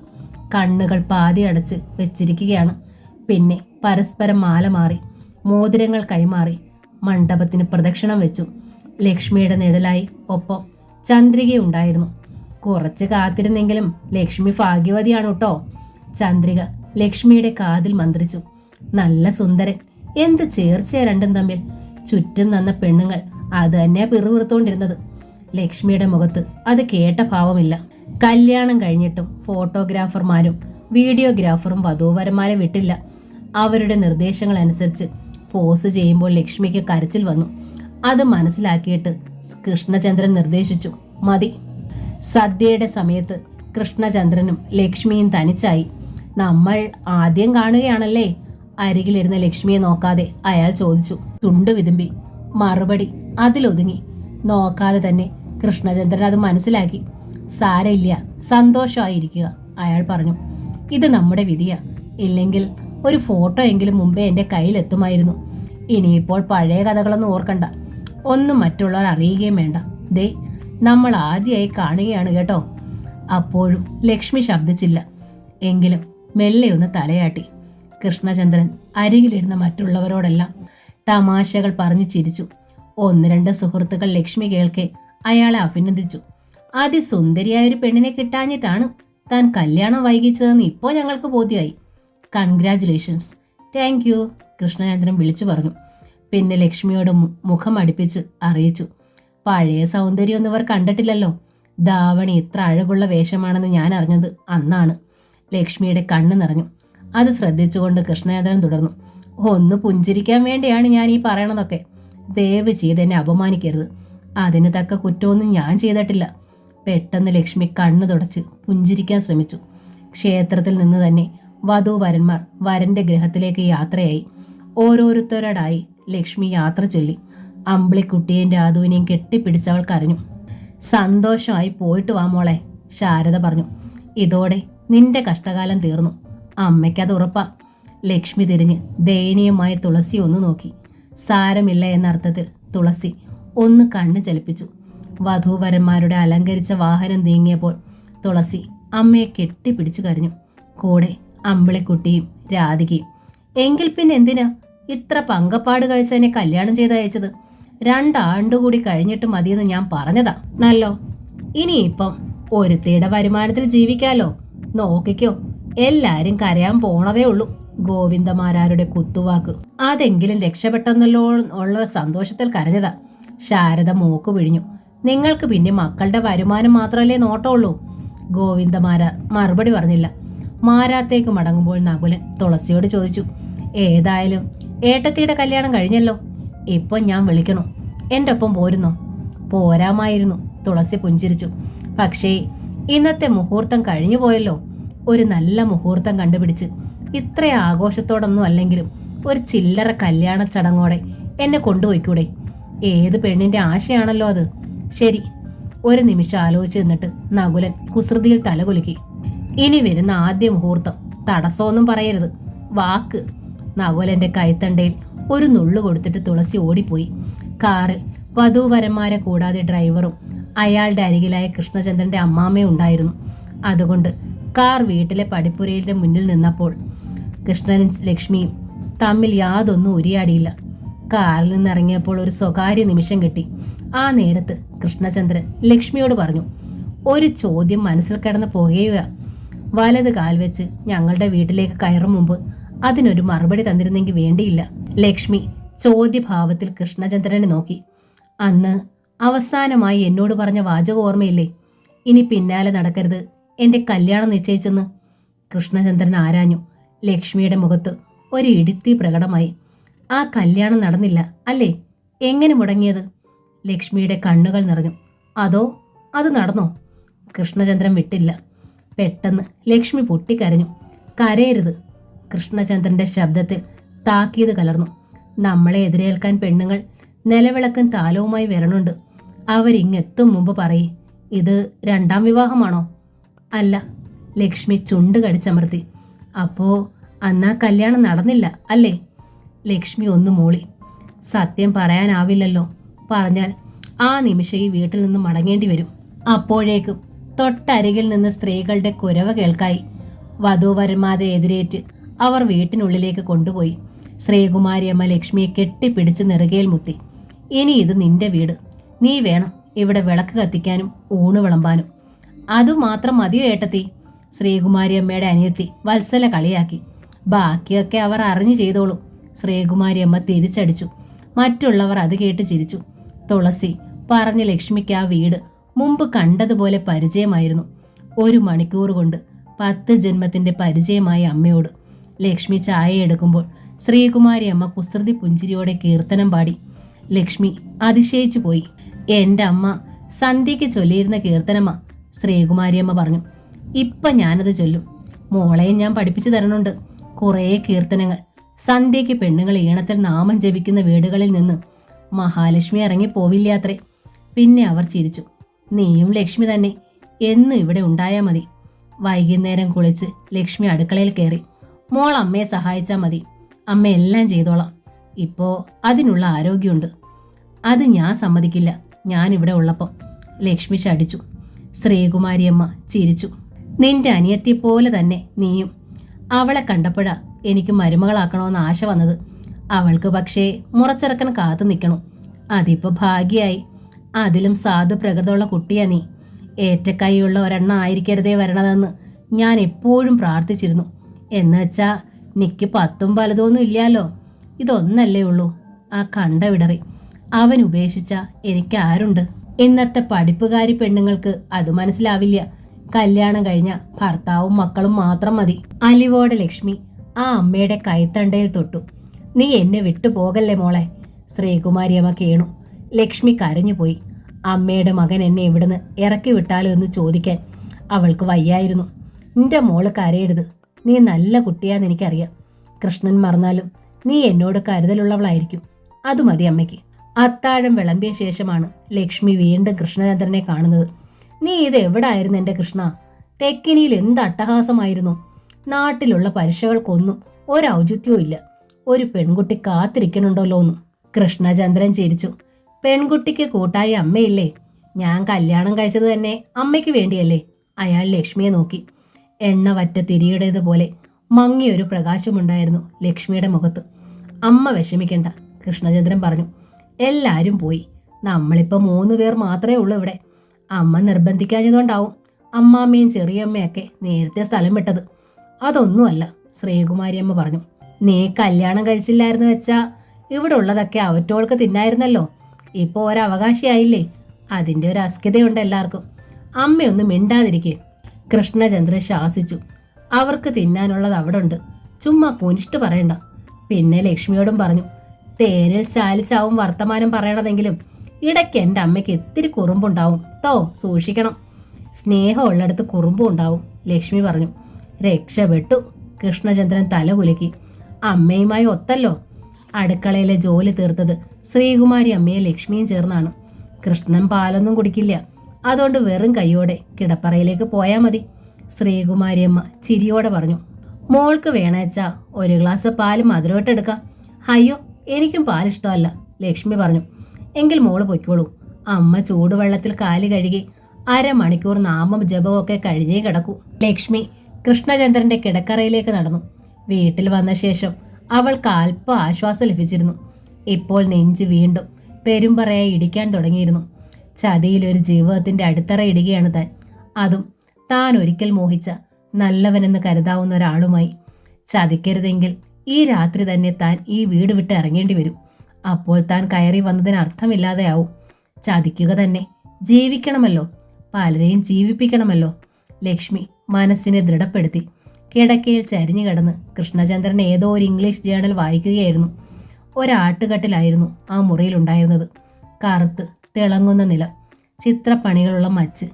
കണ്ണുകൾ പാതി അടച്ച് വെച്ചിരിക്കുകയാണ്. പിന്നെ പരസ്പരം മാല മാറി, മോതിരങ്ങൾ കൈമാറി മണ്ഡപത്തിന് പ്രദക്ഷിണം വെച്ചു. ലക്ഷ്മിയുടെ നിഴലായി ഒപ്പം ചന്ദ്രികയുണ്ടായിരുന്നു. കുറച്ച് കാത്തിരുന്നെങ്കിലും ലക്ഷ്മി ഭാഗ്യവതിയാണ് കേട്ടോ. ചന്ദ്രിക ലക്ഷ്മിയുടെ കാതിൽ മന്ത്രിച്ചു. നല്ല സുന്ദരൻ, എന്ത് ചേർച്ചയാ രണ്ടും തമ്മിൽ. ചുറ്റും നിന്ന പെണ്ണുങ്ങൾ അത് തന്നെയാ പിറുപിറുത്തോണ്ടിരുന്നത്. ലക്ഷ്മിയുടെ മുഖത്ത് അത് കേട്ട ഭാവമില്ല. കല്യാണം കഴിഞ്ഞിട്ടും ഫോട്ടോഗ്രാഫർമാരും വീഡിയോഗ്രാഫറും വധൂവരന്മാരെ വിട്ടില്ല. അവരുടെ നിർദ്ദേശങ്ങൾ അനുസരിച്ച് പോസ് ചെയ്യുമ്പോൾ ലക്ഷ്മിക്ക് കരച്ചിൽ വന്നു. അത് മനസ്സിലാക്കിയിട്ട് കൃഷ്ണചന്ദ്രൻ നിർദ്ദേശിച്ചു, മതി. സദ്യയുടെ സമയത്ത് കൃഷ്ണചന്ദ്രനും ലക്ഷ്മിയും തനിച്ചായി. നമ്മൾ ആദ്യം കാണുകയാണല്ലേ? അരികിലിരുന്ന ലക്ഷ്മിയെ നോക്കാതെ അയാൾ ചോദിച്ചു. ചുണ്ടു വിതുമ്പി. മറുപടി അതിലൊതുങ്ങി. നോക്കാതെ തന്നെ കൃഷ്ണചന്ദ്രൻ അത് മനസ്സിലാക്കി. സാരയില്ല, സന്തോഷമായിരിക്കുക, അയാൾ പറഞ്ഞു. ഇത് നമ്മുടെ വിധിയാ. ഇല്ലെങ്കിൽ ഒരു ഫോട്ടോ എങ്കിലും മുമ്പേ എൻ്റെ കയ്യിലെത്തുമായിരുന്നു. ഇനിയിപ്പോൾ പഴയ കഥകളൊന്നും ഓർക്കണ്ട. ഒന്നും മറ്റുള്ളവർ അറിയുകയും വേണ്ട. ദേ, നമ്മൾ ആദ്യമായി കാണുകയാണ് കേട്ടോ. അപ്പോഴും ലക്ഷ്മി ശബ്ദിച്ചില്ല. എങ്കിലും മെല്ലെ ഒന്ന് തലയാട്ടി. കൃഷ്ണചന്ദ്രൻ അരികിലിരുന്ന മറ്റുള്ളവരോടെല്ലാം തമാശകൾ പറഞ്ഞു ചിരിച്ചു. ഒന്ന് രണ്ട് സുഹൃത്തുക്കൾ ലക്ഷ്മി കേൾക്കെ അയാളെ അഭിനന്ദിച്ചു. അതിസുന്ദരിയായൊരു പെണ്ണിനെ കിട്ടാഞ്ഞിട്ടാണ് താൻ കല്യാണം വൈകിച്ചതെന്ന് ഇപ്പോൾ ഞങ്ങൾക്ക് ബോധ്യമായി. കൺഗ്രാറ്റുലേഷൻസ്. താങ്ക് യു, കൃഷ്ണചന്ദ്രൻ വിളിച്ചു പറഞ്ഞു. പിന്നെ ലക്ഷ്മിയോട് മുഖം അടുപ്പിച്ച് അറിയിച്ചു. പഴയ സൗന്ദര്യമൊന്നും ഇവർ കണ്ടിട്ടില്ലല്ലോ. ധാവണി ഇത്ര അഴകുള്ള വേഷമാണെന്ന് ഞാൻ അറിഞ്ഞത് അന്നാണ്. ലക്ഷ്മിയുടെ കണ്ണ് നിറഞ്ഞു. അത് ശ്രദ്ധിച്ചുകൊണ്ട് കൃഷ്ണചന്ദ്രൻ തുടർന്നു. ഒന്ന് പുഞ്ചിരിക്കാൻ വേണ്ടിയാണ് ഞാൻ ഈ പറയണതൊക്കെ. ദയവ് ചെയ്ത് എന്നെ അപമാനിക്കരുത്. അതിന് തക്ക കുറ്റമൊന്നും ഞാൻ ചെയ്തിട്ടില്ല. പെട്ടെന്ന് ലക്ഷ്മി കണ്ണ് തുടച്ച് പുഞ്ചിരിക്കാൻ ശ്രമിച്ചു. ക്ഷേത്രത്തിൽ നിന്ന് തന്നെ വധൂവരന്മാർ വരന്റെ ഗൃഹത്തിലേക്ക് യാത്രയായി. ഓരോരുത്തരോടായി ലക്ഷ്മി യാത്ര ചൊല്ലി. അമ്പിളിക്കുട്ടിയെയും രാധുവിനെയും കെട്ടിപ്പിടിച്ചവൾ കരഞ്ഞു. സന്തോഷമായി പോയിട്ട് വാ മോളെ, ശാരദ പറഞ്ഞു. ഇതോടെ നിന്റെ കഷ്ടകാലം തീർന്നു. അമ്മയ്ക്കത് ഉറപ്പാ. ലക്ഷ്മി തിരിഞ്ഞ് ദയനീയമായി തുളസി ഒന്ന് നോക്കി. സാരമില്ല എന്നർത്ഥത്തിൽ തുളസി ഒന്ന് കണ്ണ് ചലിപ്പിച്ചു. വധൂവരന്മാരുടെ അലങ്കരിച്ച വാഹനം നീങ്ങിയപ്പോൾ തുളസി അമ്മയെ കെട്ടിപ്പിടിച്ചു കരഞ്ഞു. കൂടെ അമ്പിളിക്കുട്ടിയും രാധികയും. എങ്കിൽ പിന്നെ എന്തിനാ ഇത്ര പങ്കപ്പാട് കഴിച്ചതിനെ കല്യാണം ചെയ്തയച്ചത്? 2 ആണ്ടുകൂടി കഴിഞ്ഞിട്ട് മതിയെന്ന് ഞാൻ പറഞ്ഞതാ. നല്ലോ, ഇനിയിപ്പം ഒരുത്തിയുടെ വരുമാനത്തിൽ ജീവിക്കാലോ. നോക്കിക്കോ, എല്ലാരും കരയാൻ പോണതേ ഉള്ളൂ. ഗോവിന്ദമാരാരുടെ കുത്തുവാക്ക്. അതെങ്കിലും രക്ഷപ്പെട്ടെന്നല്ലോ ഉള്ള സന്തോഷത്തിൽ കരഞ്ഞതാ. ശാരദ മൂക്ക് പിഴിഞ്ഞു. നിങ്ങൾക്ക് പിന്നെ മക്കളുടെ വരുമാനം മാത്രമല്ലേ നോട്ടമുള്ളൂ? ഗോവിന്ദമാരാർ മറുപടി പറഞ്ഞില്ല. മാരാത്തേക്ക് മടങ്ങുമ്പോൾ നകുലൻ തുളസിയോട് ചോദിച്ചു. ഏതായാലും ഏട്ടത്തിയുടെ കല്യാണം കഴിഞ്ഞല്ലോ. ഇപ്പൊ ഞാൻ വിളിക്കണോ? എൻ്റെ ഒപ്പം പോരുന്നോ? പോരാമായിരുന്നു, തുളസി പുഞ്ചിരിച്ചു. പക്ഷേ ഇന്നത്തെ മുഹൂർത്തം കഴിഞ്ഞു പോയല്ലോ. ഒരു നല്ല മുഹൂർത്തം കണ്ടുപിടിച്ച് ഇത്ര ആഘോഷത്തോടൊന്നും അല്ലെങ്കിലും ഒരു ചില്ലറ കല്യാണ ചടങ്ങോടെ എന്നെ കൊണ്ടുപോയിക്കൂടെ? ഏത് പെണ്ണിന്റെ ആശയാണല്ലോ അത്. ശരി, ഒരു നിമിഷം ആലോചിച്ച് നിന്നിട്ട് നകുലൻ കുസൃതിയിൽ തലകുലുക്കി. ഇനി വരുന്ന ആദ്യ മുഹൂർത്തം തടസ്സമൊന്നും പറയരുത്. വാക്ക്. നകുലന്റെ കൈത്തണ്ടയിൽ ഒരു നുള്ളു കൊടുത്തിട്ട് തുളസി ഓടിപ്പോയി. കാറിൽ വധൂവരന്മാരെ കൂടാതെ ഡ്രൈവറും അയാളുടെ അരികിലായ കൃഷ്ണചന്ദ്രന്റെ അമ്മാമ്മയും ഉണ്ടായിരുന്നു. അതുകൊണ്ട് കാർ വീട്ടിലെ പടിപ്പുരയുടെ മുന്നിൽ നിന്നപ്പോൾ കൃഷ്ണനും ലക്ഷ്മിയും തമ്മിൽ യാതൊന്നും ഉരിയാടിയില്ല. കാറിൽ നിന്നിറങ്ങിയപ്പോൾ ഒരു സ്വകാര്യ നിമിഷം കിട്ടി. ആ നേരത്ത് കൃഷ്ണചന്ദ്രൻ ലക്ഷ്മിയോട് പറഞ്ഞു. ഒരു ചോദ്യം മനസ്സിൽ കിടന്ന് പുകയുക. വലത് കാൽ വെച്ച് ഞങ്ങളുടെ വീട്ടിലേക്ക് കയറും മുമ്പ് അതിനൊരു മറുപടി തന്നിരുന്നെങ്കിൽ വേണ്ടിയില്ല. ലക്ഷ്മി ചോദ്യഭാവത്തിൽ കൃഷ്ണചന്ദ്രനെ നോക്കി. അന്ന് അവസാനമായി എന്നോട് പറഞ്ഞ വാചകം ഓർമ്മയില്ലേ? ഇനി പിന്നാലെ നടക്കരുത്, എന്റെ കല്യാണം നിശ്ചയിച്ചെന്ന്. കൃഷ്ണചന്ദ്രൻ ആരാഞ്ഞു. ലക്ഷ്മിയുടെ മുഖത്ത് ഒരു ഇടുത്തി പ്രകടമായി. ആ കല്യാണം നടന്നില്ല അല്ലേ? എങ്ങനെ മുടങ്ങിയത്? ലക്ഷ്മിയുടെ കണ്ണുകൾ നിറഞ്ഞു. അതോ അത് നടന്നോ? കൃഷ്ണചന്ദ്രൻ വിട്ടില്ല. പെട്ടെന്ന് ലക്ഷ്മി പൊട്ടിക്കരഞ്ഞു. കരയരുത്. കൃഷ്ണചന്ദ്രന്റെ ശബ്ദത്തിൽ താക്കീത് കലർന്നു. നമ്മളെ എതിരേൽക്കാൻ പെണ്ണുങ്ങൾ നിലവിളക്കും താലവുമായി വരണുണ്ട്. അവരിങ്ങെത്തും മുമ്പ് പറയേ, ഇത് 2ാം വിവാഹമാണോ? അല്ല. ലക്ഷ്മി ചുണ്ട് കടിച്ചമർത്തി. അപ്പോ അന്നാ കല്യാണം നടന്നില്ല അല്ലേ? ലക്ഷ്മി ഒന്ന് മൂളി. സത്യം പറയാനാവില്ലല്ലോ. പറഞ്ഞാൽ ആ നിമിഷം ഈ വീട്ടിൽ നിന്ന് മടങ്ങേണ്ടി വരും. അപ്പോഴേക്കും തൊട്ടരികിൽ നിന്ന് സ്ത്രീകളുടെ കുരവ കേൾക്കായി. വധൂവരന്മാരെ എതിരേറ്റ് അവർ വീട്ടിനുള്ളിലേക്ക് കൊണ്ടുപോയി. ശ്രീകുമാരിയമ്മ ലക്ഷ്മിയെ കെട്ടിപ്പിടിച്ച് നെറുകയിൽ മുത്തി. ഇനി ഇത് നിന്റെ വീട്. നീ വേണം ഇവിടെ വിളക്ക് കത്തിക്കാനും ഊണ് വിളമ്പാനും. അതുമാത്രം മതിയോ ഏട്ടത്തി? ശ്രീകുമാരിയമ്മയുടെ അനിയത്തി വത്സല കളിയാക്കി. ബാക്കിയൊക്കെ അവർ അറിഞ്ഞു ചെയ്തോളും, ശ്രീകുമാരിയമ്മ തിരിച്ചടിച്ചു. മറ്റുള്ളവർ അത് കേട്ട് ചിരിച്ചു. തുളസി പറഞ്ഞ ലക്ഷ്മിക്ക് ആ വീട് മുമ്പ് കണ്ടതുപോലെ പരിചയമായിരുന്നു. 1 മണിക്കൂർ കൊണ്ട് 10 ജന്മത്തിന്റെ പരിചയമായ അമ്മയോട്. ലക്ഷ്മി ചായ എടുക്കുമ്പോൾ ശ്രീകുമാരിയമ്മ കുസൃതി പുഞ്ചിരിയോടെ കീർത്തനം പാടി. ലക്ഷ്മി അതിശയിച്ചു പോയി. എൻ്റെ അമ്മ സന്ധ്യയ്ക്ക് ചൊല്ലിയിരുന്ന കീർത്തനമ്മ, ശ്രീകുമാരിയമ്മ പറഞ്ഞു. ഇപ്പം ഞാനത് ചൊല്ലും. മോളെയും ഞാൻ പഠിപ്പിച്ചു തരണുണ്ട്. കുറേ കീർത്തനങ്ങൾ. സന്ധ്യയ്ക്ക് പെണ്ണുങ്ങൾ ഈണത്തിൽ നാമം ജപിക്കുന്ന വീടുകളിൽ നിന്ന് മഹാലക്ഷ്മി ഇറങ്ങി പോവില്ലാത്രേ. പിന്നെ അവർ ചിരിച്ചു. നീയും ലക്ഷ്മി തന്നെ എന്നും ഇവിടെ ഉണ്ടായാൽ മതി. വൈകുന്നേരം കുളിച്ച് ലക്ഷ്മി അടുക്കളയിൽ കയറി. മോൾ അമ്മയെ സഹായിച്ചാൽ മതി. അമ്മ എല്ലാം ചെയ്തോളാം. ഇപ്പോ അതിനുള്ള ആരോഗ്യമുണ്ട്. അത് ഞാൻ സമ്മതിക്കില്ല. ഞാൻ ഇവിടെ ഉള്ളപ്പം, ലക്ഷ്മി ശടിച്ചു. ശ്രീകുമാരിയമ്മ ചിരിച്ചു. നിന്റെ അനിയത്തിയെപ്പോലെ തന്നെ നീയും. അവളെ കണ്ടപ്പോഴാ എനിക്ക് മരുമകളാക്കണമെന്ന് ആശ വന്നത്. അവൾക്ക് പക്ഷേ മുറച്ചിറക്കൻ കാത്തു നിൽക്കണം. അതിപ്പോ ഭാഗ്യായി. അതിലും സാധു പ്രകൃതമുള്ള കുട്ടിയാ നീ. ഏറ്റക്കൈയുള്ള ഒരെണ്ണം ആയിരിക്കരുതേ വരണതെന്ന് ഞാൻ എപ്പോഴും പ്രാർത്ഥിച്ചിരുന്നു. എന്നുവെച്ചാ നിക്ക് 10ഉം പലതൊന്നും ഇല്ലാലോ. ഇതൊന്നല്ലേ ഉള്ളൂ. ആ കണ്ട വിടറി അവൻ ഉപേക്ഷിച്ച എനിക്ക് ആരുണ്ട്? ഇന്നത്തെ പഠിപ്പുകാരി പെണ്ണുങ്ങൾക്ക് അത് മനസ്സിലാവില്ല. കല്യാണം കഴിഞ്ഞ ഭർത്താവും മക്കളും മാത്രം മതി. അലിവോടെ ലക്ഷ്മി ആ അമ്മയുടെ കൈത്തണ്ടയിൽ തൊട്ടു. നീ എന്നെ വിട്ടുപോകല്ലേ മോളെ. ശ്രീകുമാരിയമ്മ കേണു. ലക്ഷ്മി കരഞ്ഞുപോയി. അമ്മയുടെ മകൻ എന്നെ ഇവിടുന്ന് ഇറക്കി വിട്ടാലോ എന്ന് ചോദിക്കാൻ അവൾക്ക് വയ്യായിരുന്നു. നിന്റെ മോള് കരയരുത്. നീ നല്ല കുട്ടിയാന്ന് എനിക്കറിയാം. കൃഷ്ണൻ മറന്നാലും നീ എന്നോട് കരുതലുള്ളവളായിരിക്കും. അത് മതി അമ്മയ്ക്ക്. അത്താഴം വിളമ്പിയ ശേഷമാണ് ലക്ഷ്മി വീണ്ടും കൃഷ്ണചന്ദ്രനെ കാണുന്നത്. നീ ഇത് എവിടായിരുന്നു എൻ്റെ കൃഷ്ണ? തെക്കിനിയിൽ എന്ത് അട്ടഹാസമായിരുന്നു. നാട്ടിലുള്ള പരീക്ഷകൾക്കൊന്നും ഒരൗചിത്യവും ഇല്ല. ഒരു പെൺകുട്ടി കാത്തിരിക്കണുണ്ടല്ലോന്നും. കൃഷ്ണചന്ദ്രൻ ചിരിച്ചു. പെൺകുട്ടിക്ക് കൂട്ടായി അമ്മയില്ലേ? ഞാൻ കല്യാണം കഴിച്ചത് തന്നെ അമ്മയ്ക്ക് വേണ്ടിയല്ലേ? അയാൾ ലക്ഷ്മിയെ നോക്കി. എണ്ണ വറ്റ തിരിയുടേതുപോലെ മങ്ങിയൊരു പ്രകാശമുണ്ടായിരുന്നു ലക്ഷ്മിയുടെ മുഖത്ത്. അമ്മ വിഷമിക്കണ്ട, കൃഷ്ണചന്ദ്രൻ പറഞ്ഞു. എല്ലാരും പോയി. നമ്മളിപ്പോ 3 പേർ മാത്രമേ ഉള്ളൂ ഇവിടെ. അമ്മ നിർബന്ധിക്കാഞ്ഞതുകൊണ്ടാവും അമ്മാമ്മയും ചെറിയമ്മയൊക്കെ നേരത്തെ സ്ഥലം വിട്ടത്. അതൊന്നുമല്ല, ശ്രീകുമാരിയമ്മ പറഞ്ഞു. നീ കല്യാണം കഴിച്ചില്ലായിരുന്നു വെച്ചാ ഇവിടെ ഉള്ളതൊക്കെ അവറ്റോൾക്ക് തിന്നായിരുന്നല്ലോ. ഇപ്പോൾ ഒരവകാശിയായില്ലേ? അതിൻ്റെ ഒരു അസ്കിതയുണ്ട് എല്ലാവർക്കും. അമ്മയൊന്നും മിണ്ടാതിരിക്കേ. കൃഷ്ണചന്ദ്രൻ ശാസിച്ചു. അവർക്ക് തിന്നാനുള്ളത് അവിടെ ഉണ്ട്. ചുമ്മാ കുനിഷ്ട് പറയണ്ട. പിന്നെ ലക്ഷ്മിയോടും പറഞ്ഞു. തേനിൽ ചാലിച്ചാവും വർത്തമാനം പറയണതെങ്കിലും ഇടയ്ക്ക് എൻ്റെ അമ്മയ്ക്ക് ഇത്തിരി കുറുമ്പുണ്ടാവും ട്ടോ, സൂക്ഷിക്കണം. സ്നേഹമുള്ളിടത്ത് കുറുമ്പും ഉണ്ടാവും, ലക്ഷ്മി പറഞ്ഞു. രക്ഷപ്പെട്ടു. കൃഷ്ണചന്ദ്രൻ തല കുലുക്കി. അമ്മയുമായി ഒത്തല്ലോ. അടുക്കളയിലെ ജോലി തീർത്തത് ശ്രീകുമാരി അമ്മയെ ലക്ഷ്മിയും ചേർന്നാണ്. കൃഷ്ണൻ പാലൊന്നും കുടിക്കില്ല. അതുകൊണ്ട് വെറും കൈയോടെ കിടപ്പറയിലേക്ക് പോയാൽ മതി, ശ്രീകുമാരിയമ്മ ചിരിയോടെ പറഞ്ഞു. മോൾക്ക് വേണേച്ചാ ഒരു ഗ്ലാസ് പാല് മധുരമായിട്ടെടുക്കാം. അയ്യോ, എനിക്കും പാലിഷ്ടമല്ല, ലക്ഷ്മി പറഞ്ഞു. എങ്കിൽ മോള് പൊയ്ക്കോളൂ. അമ്മ ചൂടുവെള്ളത്തിൽ കാല് കഴുകി 1/2 മണിക്കൂർ നാമം ജപമൊക്കെ കഴിഞ്ഞേ കിടക്കൂ. ലക്ഷ്മി കൃഷ്ണചന്ദ്രന്റെ കിടക്കറയിലേക്ക് നടന്നു. വീട്ടിൽ വന്ന ശേഷം അവൾക്ക് അല്പം ആശ്വാസം ലഭിച്ചിരുന്നു. ഇപ്പോൾ നെഞ്ച് വീണ്ടും പെരുമ്പറയായി ഇടിക്കാൻ തുടങ്ങിയിരുന്നു. ചതിയിലൊരു ജീവിതത്തിന്റെ അടിത്തറ ഇടുകയാണ് താൻ. അതും താൻ ഒരിക്കൽ മോഹിച്ച നല്ലവനെന്ന് കരുതാവുന്ന ഒരാളുമായി. ചതിക്കരുതെങ്കിൽ ഈ രാത്രി തന്നെ താൻ ഈ വീട് വിട്ട് ഇറങ്ങേണ്ടി വരും. അപ്പോൾ താൻ കയറി വന്നതിന് അർത്ഥമില്ലാതെയാവും. ചതിക്കുക തന്നെ. ജീവിക്കണമല്ലോ, പലരെയും ജീവിപ്പിക്കണമല്ലോ. ലക്ഷ്മി മനസ്സിനെ ദൃഢപ്പെടുത്തി. കിടക്കയിൽ ചരിഞ്ഞു കിടന്ന് കൃഷ്ണചന്ദ്രൻ ഏതോ ഒരു ഇംഗ്ലീഷ് ജേണൽ വായിക്കുകയായിരുന്നു. ഒരാട്ടുകട്ടിലായിരുന്നു ആ മുറിയിലുണ്ടായിരുന്നത്. കറുത്ത് തിളങ്ങുന്ന നിലം, ചിത്രപ്പണികളുള്ള മച്ച്,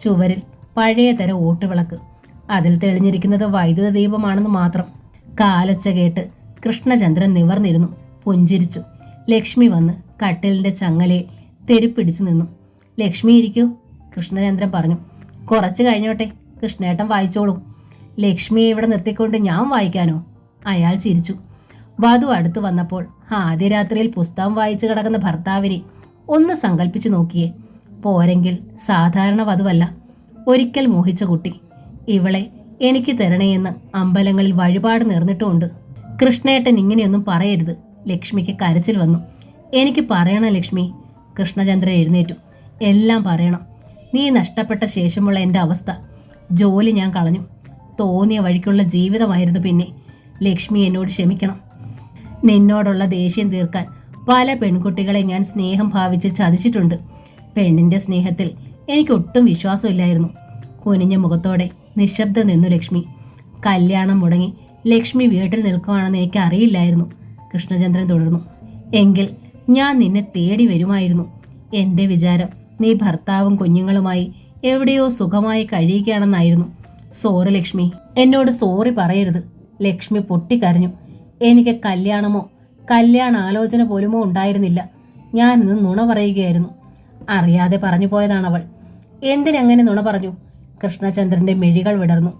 ചുവരിൽ പഴയ തരം ഓട്ടുവിളക്ക്. അതിൽ തെളിഞ്ഞിരിക്കുന്നത് വൈദ്യുത ദീപമാണെന്ന് മാത്രം. കാലൊച്ച കേട്ട് കൃഷ്ണചന്ദ്രൻ നിവർന്നിരുന്നു, പുഞ്ചിരിച്ചു. ലക്ഷ്മി വന്ന് കട്ടിലിന്റെ ചങ്ങലയിൽ തെരുപ്പിടിച്ചു നിന്നു. ലക്ഷ്മി ഇരിക്കൂ, കൃഷ്ണചന്ദ്രൻ പറഞ്ഞു. കുറച്ച് കഴിഞ്ഞോട്ടെ, കൃഷ്ണേട്ടൻ വായിച്ചോളൂ. ലക്ഷ്മിയെ ഇവിടെ നിർത്തിക്കൊണ്ട് ഞാൻ വായിക്കാനോ? അയാൾ ചിരിച്ചു. വധു അടുത്തു വന്നപ്പോൾ ആദ്യ രാത്രിയിൽ പുസ്തകം വായിച്ചു കിടക്കുന്ന ഭർത്താവിനെ ഒന്ന് സങ്കല്പിച്ചു നോക്കിയേ. പോരെങ്കിൽ സാധാരണ വധുവല്ല, ഒരിക്കൽ മോഹിച്ച കുട്ടി. ഇവളെ എനിക്ക് തരണേയെന്ന് അമ്പലങ്ങളിൽ വഴിപാട് നേർന്നിട്ടുമുണ്ട്. കൃഷ്ണേട്ടൻ ഇങ്ങനെയൊന്നും പറയരുത്. ലക്ഷ്മിക്ക് കരച്ചിൽ വന്നു. എനിക്ക് പറയണം ലക്ഷ്മി. കൃഷ്ണചന്ദ്രൻ എഴുന്നേറ്റു. എല്ലാം പറയണം. നീ നഷ്ടപ്പെട്ട ശേഷമുള്ള എൻ്റെ അവസ്ഥ. ജോലി ഞാൻ കളഞ്ഞു. തോന്നിയ വഴിക്കുള്ള ജീവിതമായിരുന്നു പിന്നെ. ലക്ഷ്മി എന്നോട് ക്ഷമിക്കണം. നിന്നോടുള്ള ദേഷ്യം തീർക്കാൻ പല പെൺകുട്ടികളെ ഞാൻ സ്നേഹം ഭാവിച്ച് ചതിച്ചിട്ടുണ്ട്. പെണ്ണിൻ്റെ സ്നേഹത്തിൽ എനിക്കൊട്ടും വിശ്വാസമില്ലായിരുന്നു. കുനിഞ്ഞ മുഖത്തോടെ നിശബ്ദം നിന്നു ലക്ഷ്മി. കല്യാണം മുടങ്ങി ലക്ഷ്മി വീട്ടിൽ നിൽക്കുകയാണെന്ന് എനിക്ക് അറിയില്ലായിരുന്നു, കൃഷ്ണചന്ദ്രൻ തുടർന്നു. എങ്കിൽ ഞാൻ നിന്നെ തേടി വരുമായിരുന്നു. എൻ്റെ വിചാരം നീ ഭർത്താവും കുഞ്ഞുങ്ങളുമായി എവിടെയോ സുഖമായി കഴിയുകയാണെന്നായിരുന്നു. സോറി ലക്ഷ്മി, എന്നോട് സോറി പറയരുത്. ലക്ഷ്മി പൊട്ടിക്കരഞ്ഞു. എനിക്ക് കല്യാണമോ കല്യാണ ആലോചന പോലുമോ ഉണ്ടായിരുന്നില്ല. ഞാനിന്ന് നുണ പറയുകയായിരുന്നു. അറിയാതെ പറഞ്ഞു പോയതാണവൾ. എന്തിനങ്ങനെ നുണ പറഞ്ഞു? കൃഷ്ണചന്ദ്രന്റെ മിഴികൾ വിടർന്നു.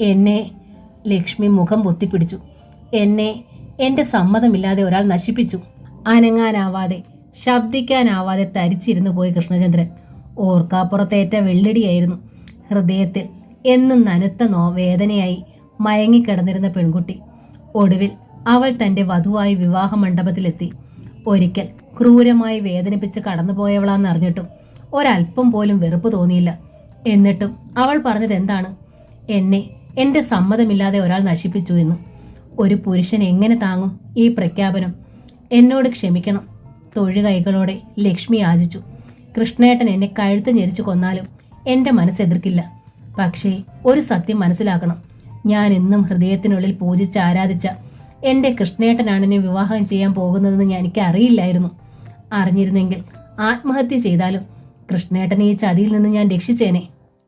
എന്നെ, ലക്ഷ്മി മുഖം പൊത്തിപ്പിടിച്ചു. എന്നെ എന്റെ സമ്മതമില്ലാതെ ഒരാൾ നശിപ്പിച്ചു. അനങ്ങാനാവാതെ ശബ്ദിക്കാനാവാതെ തരിച്ചിരുന്നു പോയി കൃഷ്ണചന്ദ്രൻ. ഓർക്കാപ്പുറത്തേറ്റ വെള്ളിടിയായിരുന്നു. ഹൃദയത്തിൽ എന്നും നനുത്ത വേദനയായി മയങ്ങിക്കിടന്നിരുന്ന പെൺകുട്ടി ഒടുവിൽ അവൾ തന്റെ വധുവായി വിവാഹ മണ്ഡപത്തിലെത്തി. ഒരിക്കൽ ക്രൂരമായി വേദനിപ്പിച്ച് കടന്നുപോയവളാണെന്നറിഞ്ഞിട്ടും ഒരല്പം പോലും വെറുപ്പ് തോന്നിയില്ല. എന്നിട്ടും അവൾ പറഞ്ഞത് എന്താണ്? എന്നെ എന്റെ സമ്മതമില്ലാതെ ഒരാൾ നശിപ്പിച്ചു എന്ന്. ഒരു പുരുഷൻ എങ്ങനെ താങ്ങും ഈ പ്രഖ്യാപനം? എന്നോട് ക്ഷമിക്കണം, തൊഴുകൈകളോടെ ലക്ഷ്മി യാചിച്ചു. കൃഷ്ണേട്ടൻ എന്നെ കഴുത്ത് ഞെരിച്ചു കൊന്നാലും എന്റെ മനസ്സെതിർക്കില്ല. പക്ഷേ ഒരു സത്യം മനസ്സിലാക്കണം. ഞാൻ എന്നും ഹൃദയത്തിനുള്ളിൽ പൂജിച്ച് ആരാധിച്ച എന്റെ കൃഷ്ണേട്ടനാണ് എന്നെ വിവാഹം ചെയ്യാൻ പോകുന്നതെന്ന് എനിക്ക് അറിയില്ലായിരുന്നു. അറിഞ്ഞിരുന്നെങ്കിൽ ആത്മഹത്യ ചെയ്താലും കൃഷ്ണേട്ടനെ ഈ ചതിയിൽ നിന്ന് ഞാൻ രക്ഷിച്ചേനെ.